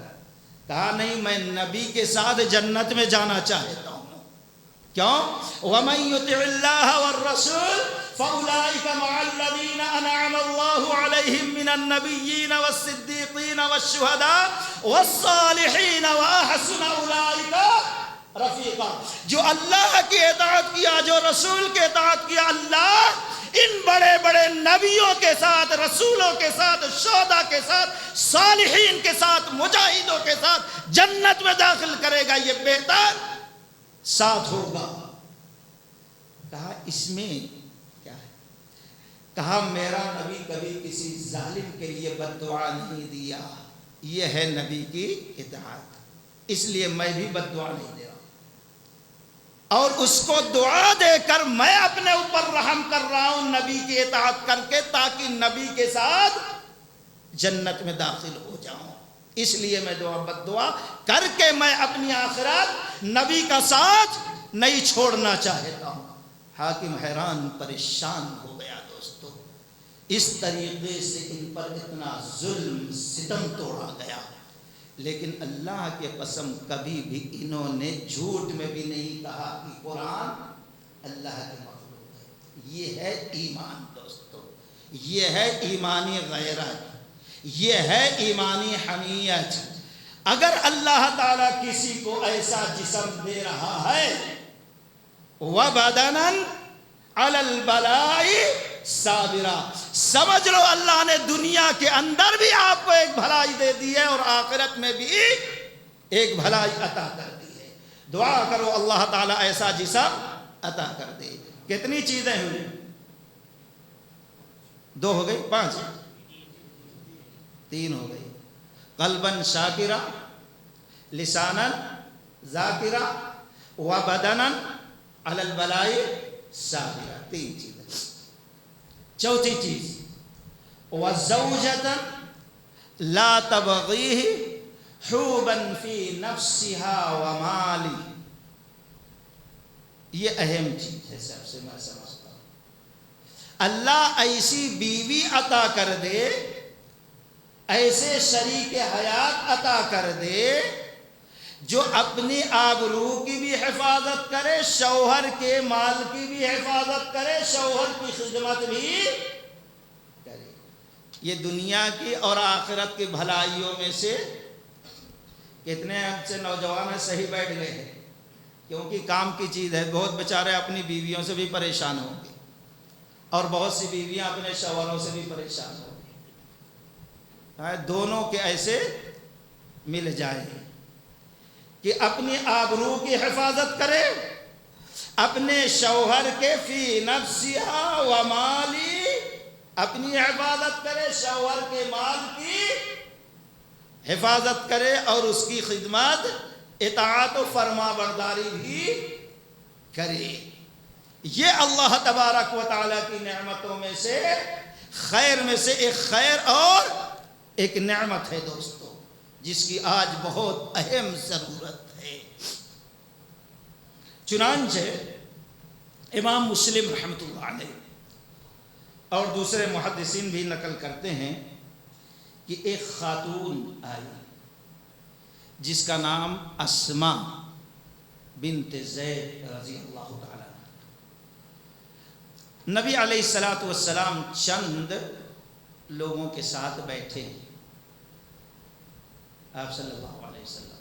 کہا نہیں، میں نبی کے ساتھ جنت میں جانا چاہتا ہوں. کیوں؟ وَمَن يُطِعِ اللَّهَ وَالرَّسُولَ فَأُولَٰئِكَ مَعَ الَّذِينَ أَنْعَمَ اللَّهُ عَلَيْهِم مِّنَ النَّبِيِّينَ وَالصِّدِّيقِينَ وَالشُّهَدَاءِ وَالصَّالِحِينَ وَحَسُنَ أُولَٰئِكَ رفیقہ. جو اللہ کی اطاعت کیا، جو رسول کی اطاعت کیا، اللہ ان بڑے بڑے نبیوں کے ساتھ، رسولوں کے ساتھ، شہداء کے ساتھ، صالحین کے ساتھ، مجاہدوں کے ساتھ جنت میں داخل کرے گا. یہ بہتر ساتھ ہوگا. کہا اس میں کیا ہے؟ کہا میرا نبی کبھی کسی ظالم کے لیے بد دعا نہیں دیا. یہ ہے نبی کی اطاعت، اس لیے میں بھی بد دعا نہیں دے رہا اور اس کو دعا دے کر میں اپنے اوپر رحم کر رہا ہوں نبی کی اطاعت کر کے، تاکہ نبی کے ساتھ جنت میں داخل ہو جاؤں. اس لیے میں بد دعا کر کے میں اپنی آخرت نبی کا ساتھ نہیں چھوڑنا چاہتا ہوں. حاکم حیران پریشان ہو گیا. دوستو اس طریقے سے ان پر اتنا ظلم ستم توڑا گیا، لیکن اللہ کے قسم کبھی بھی انہوں نے جھوٹ میں بھی نہیں کہا کہ قرآن اللہ کے مخلوق ہے. یہ ہے ایمان دوستو، یہ ہے ایمانی غیرت، یہ ہے ایمانی حمیت. اگر اللہ تعالیٰ کسی کو ایسا جسم دے رہا ہے وَبَدَنًا عَلَى الْبَلَاءِ صابرہ، سمجھ لو اللہ نے دنیا کے اندر بھی آپ کو ایک بھلائی دے دی ہے اور آخرت میں بھی ایک بھلائی عطا کر دی ہے. دعا کرو اللہ تعالیٰ ایسا جسم عطا کر دے. کتنی چیزیں ہوئی؟ 2 ہو گئی، 5 3 ہو گئی. قلباً شاکرہ، لساناً ذاکرہ، وبدناً علی البلاء صابرہ. 3 چیزیں. چوتھی چیز وَزَوْجَةً لَا تَبْغِيهِ حُوبًا فِي نَفْسِهَا وَمَالِهِ. یہ اہم چیز ہے، سب سے میں سمجھتا ہوں. اللہ ایسی بیوی عطا کر دے، ایسے شریک حیات عطا کر دے جو اپنی آبرو کی بھی حفاظت کرے، شوہر کے مال کی بھی حفاظت کرے، شوہر کی خدمت بھی کرے. یہ دنیا کی اور آخرت کی بھلائیوں میں سے کتنے اچھے نوجوان ہیں صحیح بیٹھ گئے ہیں، کیونکہ کام کی چیز ہے. بہت بیچارے اپنی بیویوں سے بھی پریشان ہوں گے اور بہت سی بیویاں اپنے شوہروں سے بھی پریشان ہوں گی. دونوں کے ایسے مل جائیں کہ اپنی آبرو کی حفاظت کرے، اپنے شوہر کے فی نفسہا و مالی، اپنی حفاظت کرے، شوہر کے مال کی حفاظت کرے اور اس کی خدمت، اطاعت و فرما برداری بھی کرے. یہ اللہ تبارک و تعالیٰ کی نعمتوں میں سے خیر میں سے ایک خیر اور ایک نعمت ہے دوستو، جس کی آج بہت اہم ضرورت ہے. چنانچہ امام مسلم رحمۃ اللہ علیہ اور دوسرے محدثین بھی نقل کرتے ہیں کہ ایک خاتون آئی جس کا نام اسماء بنت زید رضی اللہ تعالی عنہ. نبی علیہ الصلوۃ والسلام چند لوگوں کے ساتھ بیٹھے ہیں. آپ صلی اللہ علیہ وسلم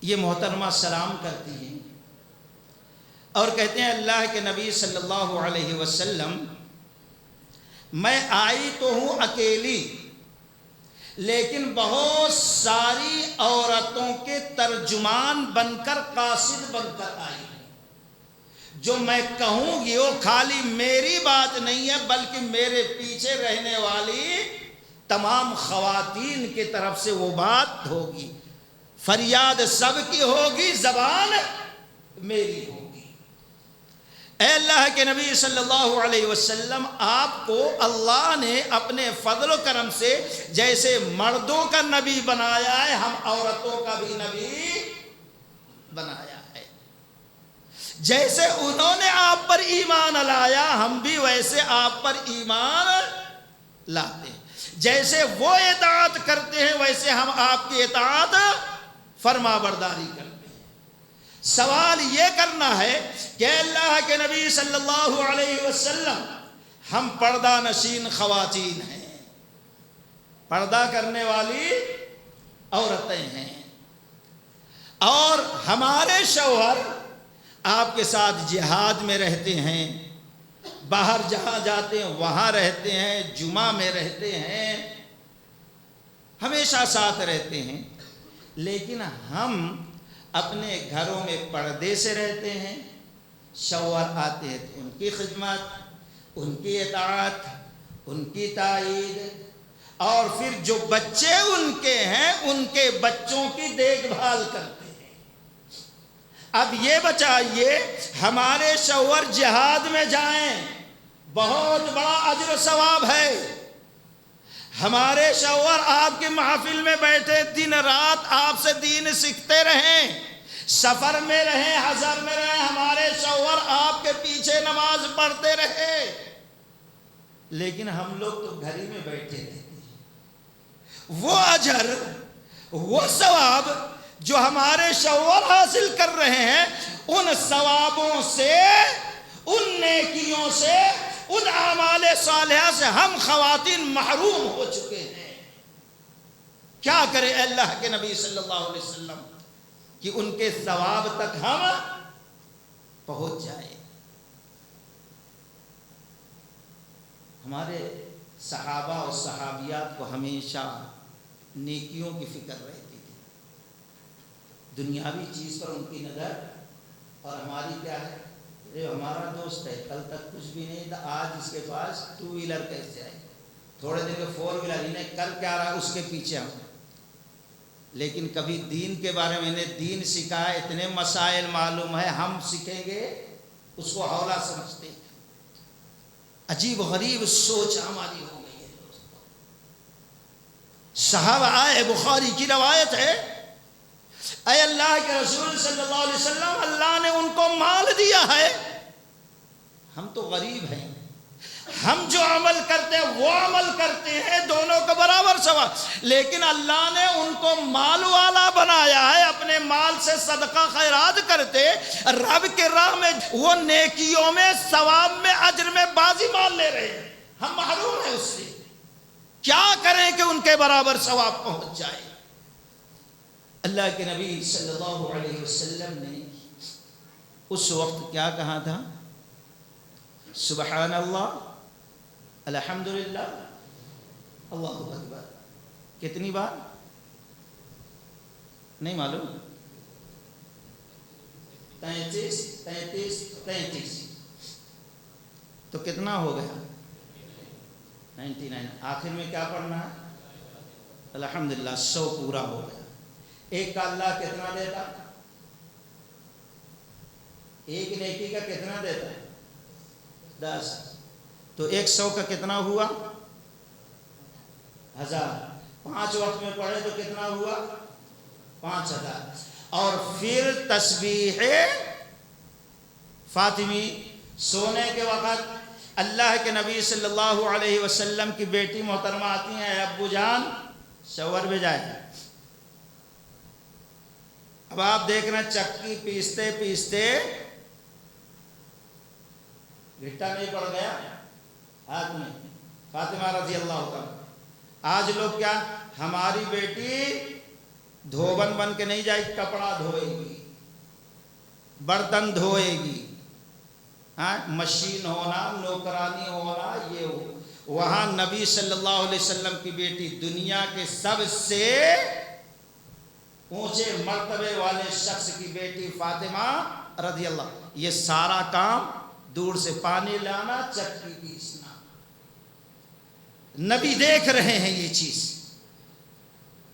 یہ محترمہ سلام کرتی ہیں اور کہتے ہیں اللہ کے نبی صلی اللہ علیہ وسلم میں آئی تو ہوں اکیلی، لیکن بہت ساری عورتوں کے ترجمان بن کر، قاصد بن کر آئی ہوں. جو میں کہوں گی وہ خالی میری بات نہیں ہے بلکہ میرے پیچھے رہنے والی تمام خواتین کی طرف سے وہ بات ہوگی. فریاد سب کی ہوگی، زبان میری ہوگی. اے اللہ کے نبی صلی اللہ علیہ وسلم، آپ کو اللہ نے اپنے فضل و کرم سے جیسے مردوں کا نبی بنایا ہے، ہم عورتوں کا بھی نبی بنایا ہے. جیسے انہوں نے آپ پر ایمان لایا ہم بھی ویسے آپ پر ایمان لاتے ہیں، جیسے وہ اطاعت کرتے ہیں ویسے ہم آپ کی اطاعت فرما برداری کرتے ہیں۔ سوال یہ کرنا ہے کہ اللہ کے نبی صلی اللہ علیہ وسلم، ہم پردہ نشین خواتین ہیں، پردہ کرنے والی عورتیں ہیں، اور ہمارے شوہر آپ کے ساتھ جہاد میں رہتے ہیں، باہر جہاں جاتے ہیں وہاں رہتے ہیں، جمعہ میں رہتے ہیں، ہمیشہ ساتھ رہتے ہیں، لیکن ہم اپنے گھروں میں پردے سے رہتے ہیں، شوہر آتے ہیں تو ان کی خدمت، ان کی اطاعت، ان کی تائید، اور پھر جو بچے ان کے ہیں ان کے بچوں کی دیکھ بھال کرتے ہیں۔ اب یہ بچائیے ہمارے شوہر جہاد میں جائیں، بہت بڑا اجر و ثواب ہے، ہمارے شوہر آپ کی محفل میں بیٹھے دن رات آپ سے دین سیکھتے رہیں، سفر میں رہیں، حضر میں رہیں، ہمارے شوہر آپ کے پیچھے نماز پڑھتے رہے، لیکن ہم لوگ تو گھر ہی میں بیٹھے رہتے ہیں۔ وہ اجر، وہ ثواب جو ہمارے شوہر حاصل کر رہے ہیں، ان ثوابوں سے، ان نیکیوں سے، ان اعمال صالحہ سے ہم خواتین محروم ہو چکے ہیں۔ کیا کرے اللہ کے نبی صلی اللہ علیہ وسلم کہ ان کے ثواب تک ہم پہنچ جائیں۔ ہمارے صحابہ اور صحابیات کو ہمیشہ نیکیوں کی فکر رہتی تھی، دنیاوی چیز پر ان کی نظر، اور ہماری کیا ہے، یہ ہمارا دوست ہے، کل تک کچھ بھی نہیں تھا، آج اس کے پاس 2 ویلر کیسے آئے، تھوڑے دن کے 4 ویلر، انہیں کل کیا رہا اس کے پیچھے ہم۔ لیکن کبھی دین کے بارے میں انہیں دین سکھایا، اتنے مسائل معلوم ہے، ہم سیکھیں گے اس کو حوالہ سمجھتے ہیں۔ عجیب غریب سوچ ہماری ہو گئی ہے دوستوں۔ صحابہ آئے، بخاری کی روایت ہے، اے اللہ کے رسول صلی اللہ علیہ وسلم، اللہ نے ان کو مال دیا ہے، ہم تو غریب ہیں، ہم جو عمل کرتے ہیں وہ عمل کرتے ہیں، دونوں کا برابر ثواب، لیکن اللہ نے ان کو مال والا بنایا ہے، اپنے مال سے صدقہ خیرات کرتے، رب کے راہ میں وہ نیکیوں میں، ثواب میں، اجر میں بازی مال لے رہے ہیں، ہم محروم ہیں اس سے۔ کیا کریں کہ ان کے برابر ثواب پہنچ جائے؟ اللہ کے نبی صلی اللہ علیہ وسلم نے اس وقت کیا کہا تھا؟ سبحان اللہ، الحمدللہ، اللہ اکبر، کتنی بار؟ نہیں معلوم، 33 تو کتنا ہو گیا؟ 99۔ آخر میں کیا پڑھنا ہے؟ الحمدللہ، 100 پورا ہو گیا۔ ایک کا اللہ کتنا دیتا؟ ایک نیکی کا کتنا دیتا ہے؟ 10۔ تو 100 کا کتنا ہوا؟ 1000۔ 5 وقت میں پڑھے تو کتنا ہوا؟ 5000۔ اور پھر تسبیح فاطمی، سونے کے وقت اللہ کے نبی صلی اللہ علیہ وسلم کی بیٹی محترمہ آتی ہیں، ابو جان شوہر میں جائے، اب آپ دیکھنا چکی پیستے پیستے گھٹا نہیں پڑ گیا ہاتھ میں، فاطمہ رضی اللہ عنہا۔ آج لوگ کیا، ہماری بیٹی دھوبن بن کے نہیں جائے، کپڑا دھوئے گی، برتن دھوئے گی، مشین ہونا، نوکرانی ہونا، یہ ہو۔ وہاں نبی صلی اللہ علیہ وسلم کی بیٹی، دنیا کے سب سے اونچے مرتبے والے شخص کی بیٹی فاطمہ رضی اللہ، یہ سارا کام دور سے پانی لانا، چکی پیسنا، نبی دیکھ رہے ہیں یہ چیز۔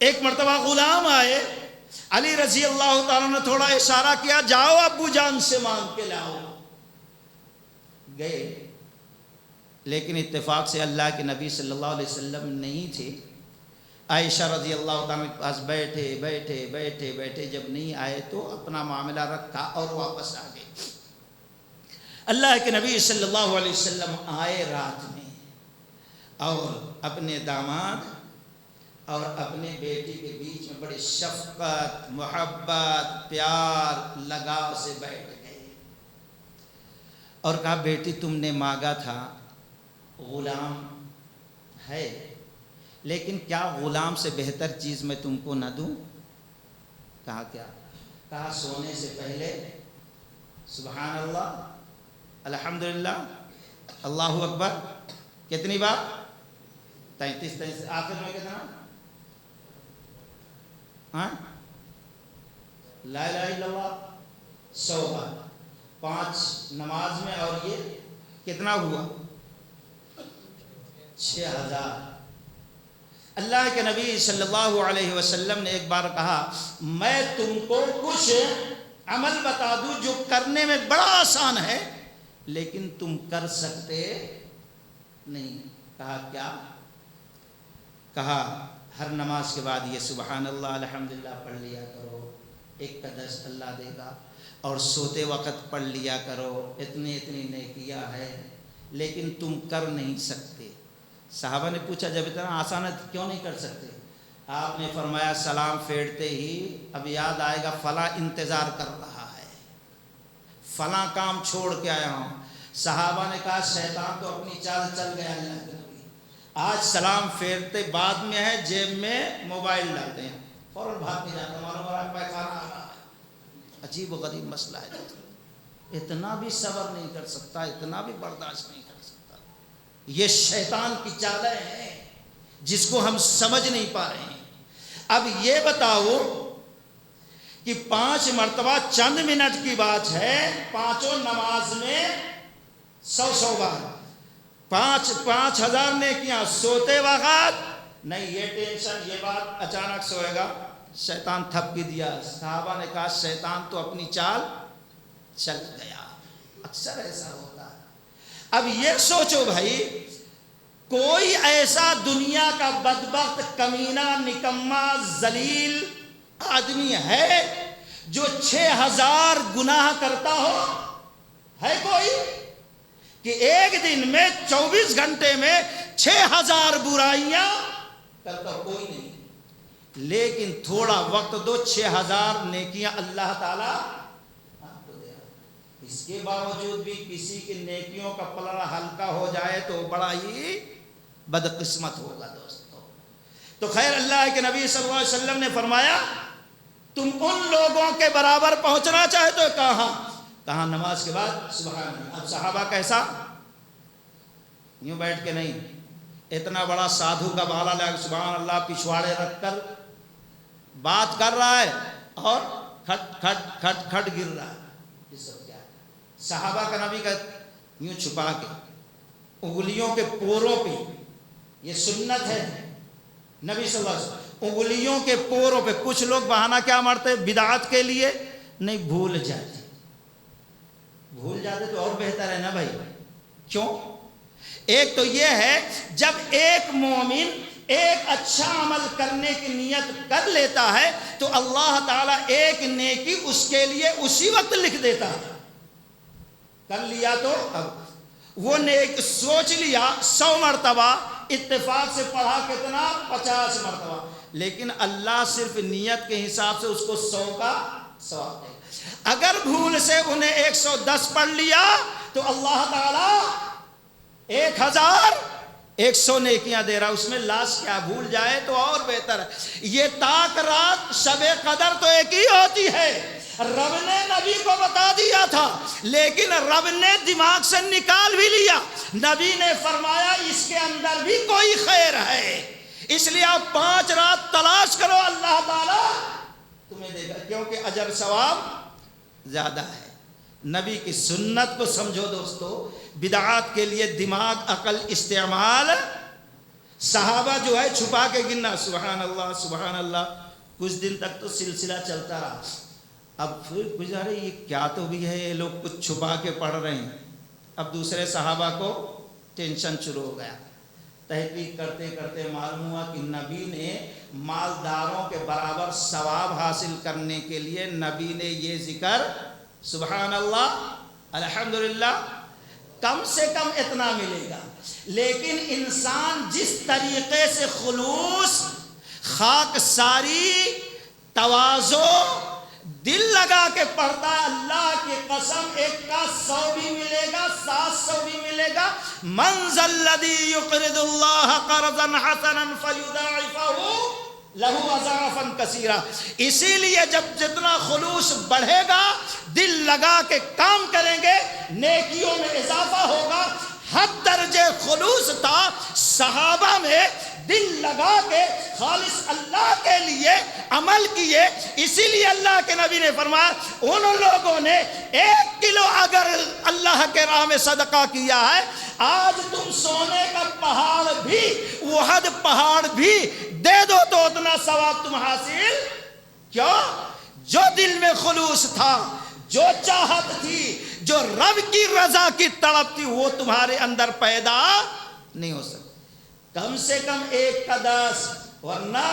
ایک مرتبہ غلام آئے، علی رضی اللہ تعالیٰ نے تھوڑا اشارہ کیا، جاؤ ابو جان سے مانگ کے لاؤ۔ گئے، لیکن اتفاق سے اللہ کے نبی صلی اللہ علیہ وسلم نہیں تھے۔ عائشہ رضی اللہ تعالیٰ کے پاس بیٹھے بیٹھے بیٹھے بیٹھے، جب نہیں آئے تو اپنا معاملہ رکھا اور واپس آ گئے۔ اللہ کے نبی صلی اللہ علیہ وسلم آئے رات میں اور اپنے داماد اور اپنے بیٹی کے بیچ میں بڑی شفقت، محبت، پیار، لگاؤ سے بیٹھ گئے اور کہا بیٹی تم نے مانگا تھا غلام ہے، لیکن کیا غلام سے بہتر چیز میں تم کو نہ دوں؟ کہا کیا؟ کہا سونے سے پہلے سبحان اللہ، الحمدللہ، اللہ اکبر کتنی بار؟ 33 آخر میں کتنا؟ ہاں لا الہ الا اللہ 100 بار، 5 نماز میں، اور یہ کتنا ہوا؟ 6000۔ اللہ کے نبی صلی اللہ علیہ وسلم نے ایک بار کہا میں تم کو کچھ عمل بتا دوں جو کرنے میں بڑا آسان ہے لیکن تم کر سکتے نہیں۔ کہا کیا؟ کہا ہر نماز کے بعد یہ سبحان اللہ الحمدللہ پڑھ لیا کرو، 1 کا 10 اللہ دے گا، اور سوتے وقت پڑھ لیا کرو، اتنی نیکیاں ہے لیکن تم کر نہیں سکتے۔ صحابہ نے پوچھا جب اتنا آسان ہے کیوں نہیں کر سکتے؟ آپ نے فرمایا سلام پھیرتے ہی اب یاد آئے گا فلاں انتظار کر رہا ہے، فلاں کام چھوڑ کے آیا ہوں۔ صحابہ نے کہا شیطان تو اپنی چال چل گیا اللہ کے نبی، آج سلام پھیرتے بعد میں ہے، جیب میں موبائل ڈالتے ہیں، فوراً بھاگ کے جاتا معلوم ہو رہا ہے پیخانہ آ رہا ہے۔ عجیب و غریب مسئلہ ہے، اتنا بھی صبر نہیں کر سکتا، اتنا بھی برداشت نہیں کر سکتا۔ یہ شیطان کی چالیں ہیں جس کو ہم سمجھ نہیں پا رہے ہیں۔ اب یہ بتاؤ کہ 5 مرتبہ چند منٹ کی بات ہے، 5 نماز میں 100 بار، 5000 نیکیاں، سوتے وقت نہیں یہ ٹینشن، یہ بات اچانک سوئے گا شیطان تھپکی دیا۔ صحابہ نے کہا شیطان تو اپنی چال چل گیا۔ اکثر ایسا ہوتا ہے۔ اب یہ سوچو بھائی، کوئی ایسا دنیا کا بدبخت، کمینہ، نکما، ذلیل آدمی ہے جو 6000 گناہ کرتا ہو؟ ہے کوئی؟ کہ ایک دن میں 24 گھنٹے میں 6000 برائیاں کرتا ہو؟ کوئی نہیں۔ لیکن تھوڑا وقت دو، 6000 نیکیاں اللہ تعالیٰ آپ کو دے رہا۔ اس کے باوجود بھی کسی کی نیکیوں کا پلڑا ہلکا ہو جائے تو بڑا ہی بدقسمت ہوگا دوستو۔ تو خیر اللہ کے نبی صلی اللہ علیہ وسلم نے فرمایا تم ان لوگوں کے برابر پہنچنا چاہتے ہو؟ کہاں نماز کے بعد سبحان اللہ۔ اب صحابہ کیسا؟ یوں بیٹھ کے نہیں، اتنا بڑا سادھو کا بالا لے سبحان اللہ پچھواڑے رکھ کر بات کر رہا ہے اور کھٹ کھٹ کھٹ کھٹ گر رہا ہے۔ یہ سب کیا ہے؟ صحابہ کا نبی کا یوں چھپا کے انگلیوں کے پوروں پہ، یہ سنت ہے نبی صلی اللہ علیہ وسلم، انگلیوں کے پوروں پہ۔ کچھ لوگ بہانہ کیا مارتے بدعات کے لیے، نہیں بھول جاتے تو اور بہتر ہے نا بھائی۔ کیوں؟ ایک تو یہ ہے جب ایک مومن ایک اچھا عمل کرنے کی نیت کر لیتا ہے تو اللہ تعالیٰ ایک نیکی اس کے لیے اسی وقت لکھ دیتا ہے۔ کر لیا تو اب وہ نیک سوچ لیا 100 مرتبہ، اتفاق سے پڑھا کتنا؟ 50 مرتبہ، لیکن اللہ صرف نیت کے حساب سے اس کو 100 کا ثواب دے۔ اگر بھول سے انہیں 110 پڑھ لیا تو اللہ تعالیٰ 1100 نیکیاں دے رہا۔ اس میں لاش کیا، بھول جائے تو اور بہتر ہے۔ یہ تاک رات شب قدر تو ایک ہی ہوتی ہے، رب نے نبی کو بتا دیا تھا لیکن رب نے دماغ سے نکال بھی لیا۔ نبی نے فرمایا اس کے اندر بھی کوئی خیر ہے، اس لیے آپ 5 رات تلاش کرو، اللہ تعالیٰ تمہیں دے گا، کیونکہ اجر ثواب زیادہ ہے۔ نبی کی سنت کو سمجھو دوستو، بدعات کے لیے دماغ عقل استعمال۔ صحابہ جو ہے چھپا کے گننا سبحان اللہ سبحان اللہ، کچھ دن تک تو سلسلہ چلتا رہا۔ اب پھر گزارے یہ کیا تو بھی ہے، یہ لوگ کچھ چھپا کے پڑھ رہے ہیں۔ اب دوسرے صحابہ کو ٹینشن شروع ہو گیا۔ تحقیق کرتے کرتے معلوم ہوا کہ نبی نے مالداروں کے برابر ثواب حاصل کرنے کے لیے نبی نے یہ ذکر سبحان اللہ الحمدللہ کم سے کم اتنا ملے گا. لیکن انسان جس طریقے سے خلوص، خاکساری، تواضع، دل لگا کے پڑھتا ہے، اللہ کی قسم ایک کا 100 بھی ملے گا، 700 بھی ملے گا. من ذا الذی یقرض اللہ قرضا حسنا فیضاعفہ لہ اضعافا کثیرا. اسی لیے جب جتنا خلوص بڑھے گا، دل لگا کے کام کریں گے، نیکیوں میں اضافہ ہوگا. حد درجے خلوص تھا صحابہ میں، دل لگا کے خالص اللہ کے لیے عمل کیے. اسی لیے اللہ کے نبی نے فرمایا ان لوگوں نے 1 کلو اگر اللہ کے راہ میں صدقہ کیا ہے، آج تم سونے کا پہاڑ بھی، احد پہاڑ بھی دے دو تو اتنا ثواب تم حاصل. کیوں؟ جو دل میں خلوص تھا، جو چاہت تھی، جو رب کی رضا کی طلب تھی، وہ تمہارے اندر پیدا نہیں ہو سکتی. کم سے کم 1 کا 10، ورنہ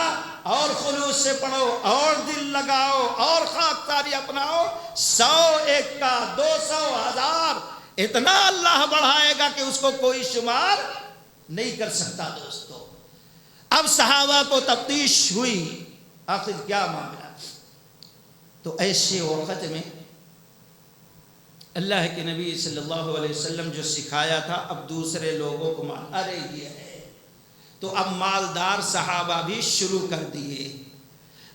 اور خلوص سے پڑھو، اور دل لگاؤ، اور خاکساری اپناؤ. 100، 1 کا 200، 1000، اتنا اللہ بڑھائے گا کہ اس کو کوئی شمار نہیں کر سکتا. دوستو، اب صحابہ کو تفتیش ہوئی، آخر کیا معاملہ. تو ایسے وقت میں اللہ کے نبی صلی اللہ علیہ وسلم جو سکھایا تھا، اب دوسرے لوگوں کو ارے یہ ہے. تو اب مالدار صحابہ بھی شروع کر دیے.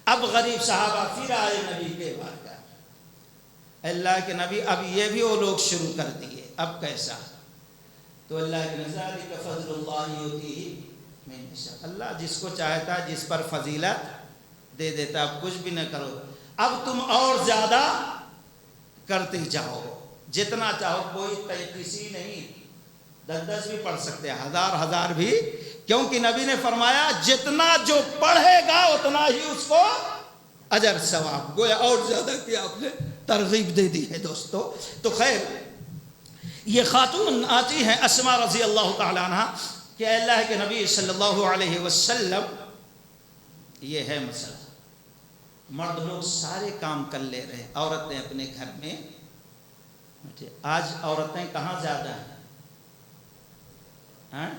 اب غریب صحابہ پھر آئے نبی کے بارگاہ. اللہ کے نبی اب یہ بھی وہ لوگ شروع کر دیے. اب کیسا؟ تو اللہ کے نبی کا فضل اللہ یؤتیہ من یشاء، اللہ جس کو چاہتا ہے جس پر فضیلت دے دیتا. اب کچھ بھی نہ کرو، اب تم اور زیادہ کرتے جاؤ، جتنا چاہو. کوئی تیقیسی نہیں، 10 بھی پڑھ سکتے ہیں، 1000 بھی، کیونکہ نبی نے فرمایا جتنا جو پڑھے گا اتنا ہی اس کو اجر ثواب. گویا اور زیادہ کیا آپ نے ترغیب دے دی ہے. دوستو، تو خیر یہ خاتون آتی ہیں اسماء رضی اللہ تعالی عنہ کہ اللہ کے نبی صلی اللہ علیہ وسلم، یہ ہے مسئلہ، مرد لوگ سارے کام کر لے رہے، عورتیں اپنے گھر میں. آج عورتیں کہاں زیادہ ہیں؟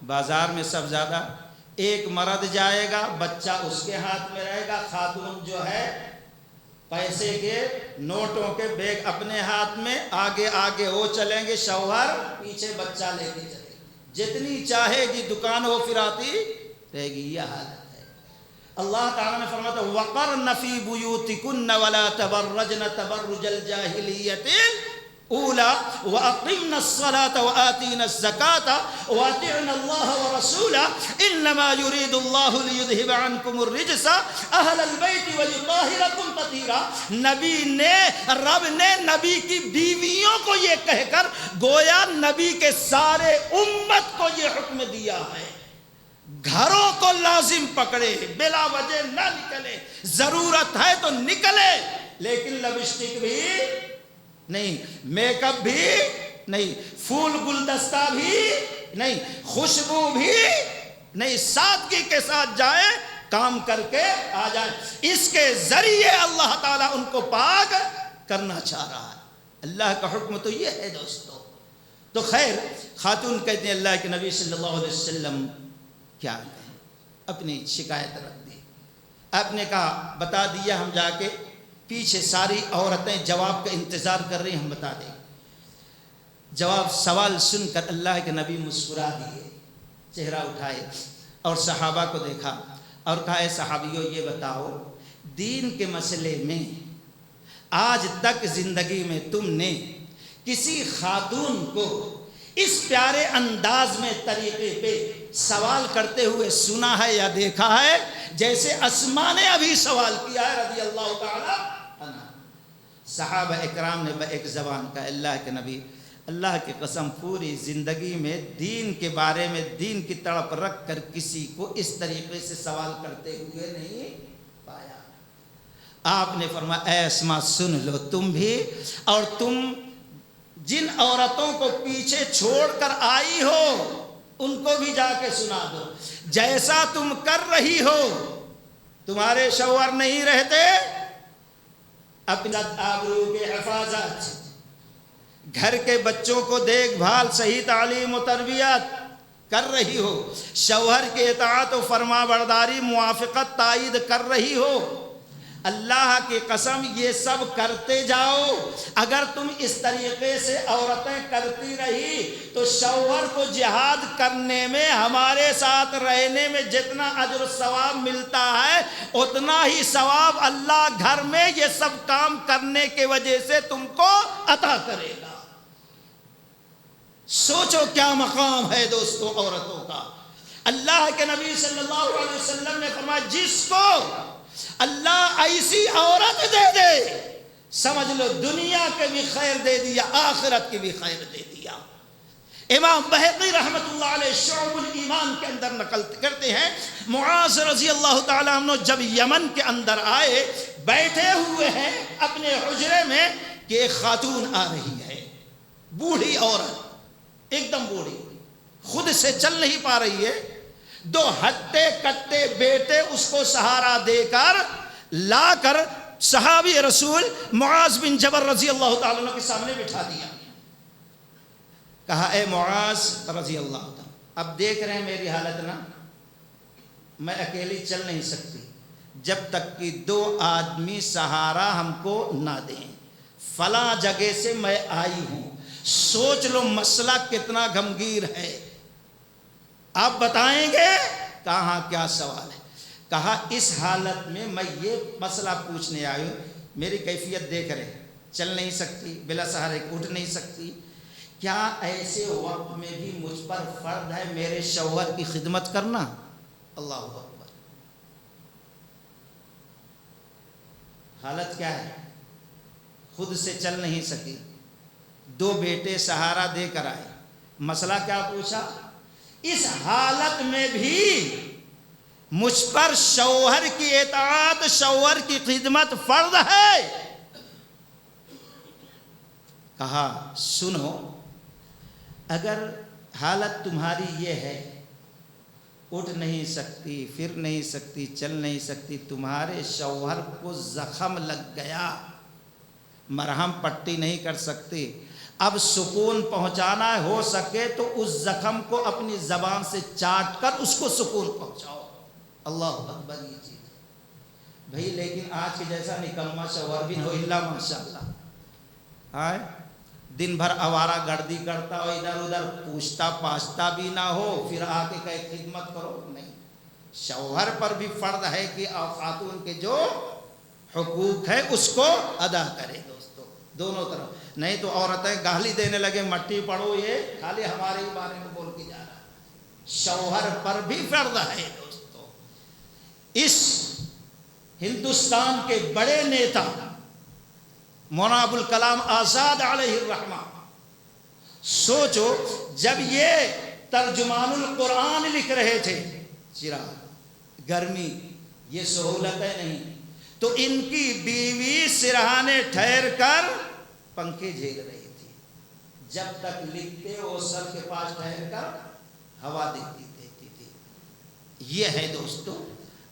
بازار میں سب زیادہ. ایک مرد جائے گا، بچہ اس کے ہاتھ میں رہے گا، خاتون جو ہے پیسے کے، نوٹوں کے بیگ اپنے ہاتھ میں، آگے آگے وہ چلیں گے، شوہر پیچھے بچہ لے کے چلے گی. جتنی چاہے گی دکان وہ پھر آتی رہے گی. یہ حالت ہے. اللہ تعالیٰ نے فرمایا وَقَرْنَ فِي بُيُوتِكُنَّ وَلَا تَبَرَّجْنَ تَبَرُّجَ الْجَاهِلِيَّةِ الْأُولَى وَأَقِمْنَ الصَّلَاةَ وَآتِينَ الزَّكَاةَ وَأَطِعْنَ اللَّهَ وَرَسُولَهُ إِنَّمَا يُرِيدُ اللَّهُ لِيُذْهِبَ عَنْكُمُ الرِّجْسَ أَهْلَ الْبَيْتِ وَيُطَهِّرَكُمْ تَطْهِيرًا. رب نے نبی کی بیویوں کو یہ کہہ کر گویا نبی کے سارے امت کو یہ حکم دیا ہے، گھروں کو لازم پکڑے، بلا وجہ نہ نکلے، ضرورت ہے تو نکلے، لیکن لپسٹک بھی نہیں، میک اپ بھی نہیں، پھول گلدستہ بھی نہیں، خوشبو بھی نہیں، سادگی کے ساتھ جائیں، کام کر کے آ جائیں. اس کے ذریعے اللہ تعالیٰ ان کو پاک کرنا چاہ رہا ہے. اللہ کا حکم تو یہ ہے دوستو. تو خیر خاتون کہتے ہیں اللہ کے نبی صلی اللہ علیہ وسلم کیا کہیں، اپنی شکایت رکھ دی. آپ نے کہا بتا دیا، ہم جا کے پیچھے ساری عورتیں جواب کا انتظار کر رہی ہیں، ہم بتا دیں. جواب سوال سن کر اللہ کے نبی مسکرا دیے، چہرہ اٹھائے اور صحابہ کو دیکھا اور کہا اے صحابیوں یہ بتاؤ دین کے مسئلے میں آج تک زندگی میں تم نے کسی خاتون کو اس پیارے انداز میں طریقے پہ سوال کرتے ہوئے سنا ہے یا دیکھا ہے جیسے اسماء نے ابھی سوال کیا ہے رضی اللہ تعالی عنہ. صحابہ اکرام نے ایک زبان کا اللہ کے نبی اللہ کی قسم پوری زندگی میں دین کے بارے میں دین کی تڑپ رکھ کر کسی کو اس طریقے سے سوال کرتے ہوئے نہیں پایا. آپ نے فرمایا اے اسماء سن لو تم بھی، اور تم جن عورتوں کو پیچھے چھوڑ کر آئی ہو ان کو بھی جا کے سنا دو. جیسا تم کر رہی ہو، تمہارے شوہر نہیں رہتے، اپنی آبرو کی حفاظت، گھر کے بچوں کو دیکھ بھال، صحیح تعلیم و تربیت کر رہی ہو، شوہر کی اطاعت و فرما برداری موافقت تائید کر رہی ہو، اللہ کی قسم یہ سب کرتے جاؤ۔ اگر تم اس طریقے سے عورتیں کرتی رہی تو شوہر کو جہاد کرنے میں، ہمارے ساتھ رہنے میں جتنا اجر و ثواب ملتا ہے اتنا ہی ثواب اللہ گھر میں یہ سب کام کرنے کی وجہ سے تم کو عطا کرے گا۔ سوچو کیا مقام ہے دوستو عورتوں کا۔ اللہ کے نبی صلی اللہ علیہ وسلم نے فرمایا جس کو اللہ ایسی عورت دے دے سمجھ لو دنیا کے بھی خیر دے دیا، آخرت کی بھی خیر دے دیا۔ امام بہقی رحمت اللہ علیہ شعب الایمان کے اندر نقل کرتے ہیں، معاذ رضی اللہ تعالیٰ عنہ جب یمن کے اندر آئے، بیٹھے ہوئے ہیں اپنے حجرے میں کہ ایک خاتون آ رہی ہے، بوڑھی عورت، ایک دم بوڑھی، خود سے چل نہیں پا رہی ہے، دو ہٹے کٹے بیٹے اس کو سہارا دے کر لا کر صحابی رسول معاذ بن جبل رضی اللہ تعالیٰ عنہ کے سامنے بٹھا دیا۔ کہا اے معاذ رضی اللہ تعالیٰ، اب دیکھ رہے ہیں میری حالت نا، میں اکیلی چل نہیں سکتی جب تک کہ دو آدمی سہارا ہم کو نہ دیں، فلاں جگہ سے میں آئی ہوں۔ سوچ لو مسئلہ کتنا گمگیر ہے، آپ بتائیں گے؟ کہاں کیا سوال ہے؟ کہا اس حالت میں میں یہ مسئلہ پوچھنے آئی ہوں، میری کیفیت دیکھ رہے، چل نہیں سکتی، بلا سہارے اٹھ نہیں سکتی، کیا ایسے وقت میں بھی مجھ پر فرض ہے میرے شوہر کی خدمت کرنا؟ اللہ اکبر۔ حالت کیا ہے؟ خود سے چل نہیں سکی، دو بیٹے سہارا دے کر آئے، مسئلہ کیا پوچھا؟ اس حالت میں بھی مجھ پر شوہر کی اطاعت، شوہر کی خدمت فرض ہے؟ کہا سنو، اگر حالت تمہاری یہ ہے، اٹھ نہیں سکتی، پھر نہیں سکتی، چل نہیں سکتی، تمہارے شوہر کو زخم لگ گیا، مرہم پٹی نہیں کر سکتی، اب سکون پہنچانا ہے، ہو سکے تو اس زخم کو اپنی زبان سے چاٹ کر اس کو سکون پہنچاؤ۔ اللہ اکبر۔ یہ چیز بھائی، لیکن آج کے جیسا نکما شوہر بھی ہو الا ماشاءاللہ، آئے دن بھر آوارہ گردی کرتا ہو، ادھر ادھر پوچھتا پاچھتا بھی نہ ہو، پھر آ کے کہے خدمت کرو، نہیں۔ شوہر پر بھی فرض ہے کہ خاتون کے جو حقوق ہے اس کو ادا کرے دوستو، دونوں طرف، نہیں تو عورتیں گالی دینے لگے، مٹی پڑو، یہ خالی ہمارے ہی بارے میں بول کے جا رہا ہے۔ شوہر پر بھی فرض ہے دوستو۔ اس ہندوستان کے بڑے نیتا مولانا ابوالکلام آزاد علیہ الرحمہ، سوچو جب یہ ترجمان القرآن لکھ رہے تھے، چراغ گرمی، یہ سہولتیں نہیں، تو ان کی بیوی سرہانے ٹھہر کر پنکھے جھیل رہی تھی، جب تک لکھتے وہ سر کے پاس ٹھہر کر ہوا دیتی تھی۔ یہ ہے دوستو،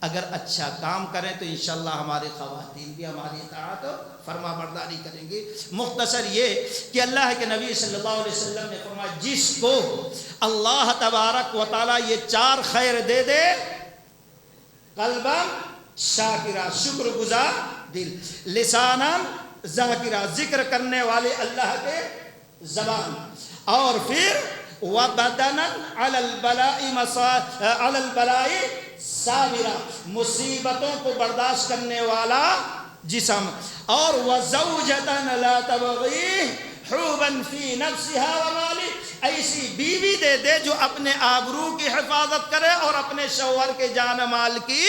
اگر اچھا کام کریں تو انشاءاللہ ہماری خواتین بھی ہماری اطاعت فرما برداری کریں گی۔ مختصر یہ کہ اللہ کے نبی صلی اللہ علیہ وسلم نے فرمایا جس کو اللہ تبارک و تعالی یہ چار خیر دے دے، قلبا شاکرہ، شکر گزار دل، لسانا ذاکرہ، ذکر کرنے والے اللہ کے زبان، اور پھر وبدنا علی البلاء صابرہ، مصیبتوں کو برداشت کرنے والا جسم، اور وزوجتا لا تبغی حوبا فی نفسها ومالی، ایسی بیوی دے دے جو اپنے آبرو کی حفاظت کرے اور اپنے شوہر کے جان مال کی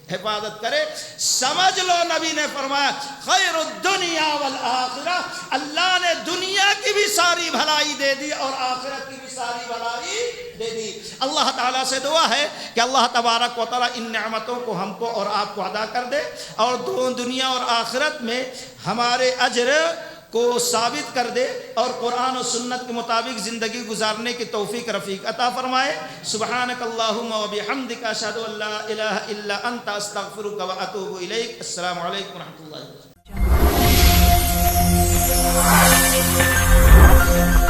حفاظت کرے۔ سمجھ لو نبی نے فرمایا خیر الدنیا والآخرہ، اللہ نے دنیا کی بھی ساری بھلائی دے دی اور آخرت کی بھی ساری بھلائی دے دی۔ اللہ تعالیٰ سے دعا ہے کہ اللہ تبارک و تعالیٰ ان نعمتوں کو ہم کو اور آپ کو ادا کر دے، اور دنیا اور آخرت میں ہمارے اجر کو ثابت کر دے، اور قرآن و سنت کے مطابق زندگی گزارنے کی توفیق رفیق عطا فرمائے۔ سبحانک اللہم و بحمدک، اشہد ان لا الہ الا انت، استغفرک و اتوب الیک۔ السلام علیکم و رحمۃ اللہ وبرکاتہ۔ ہے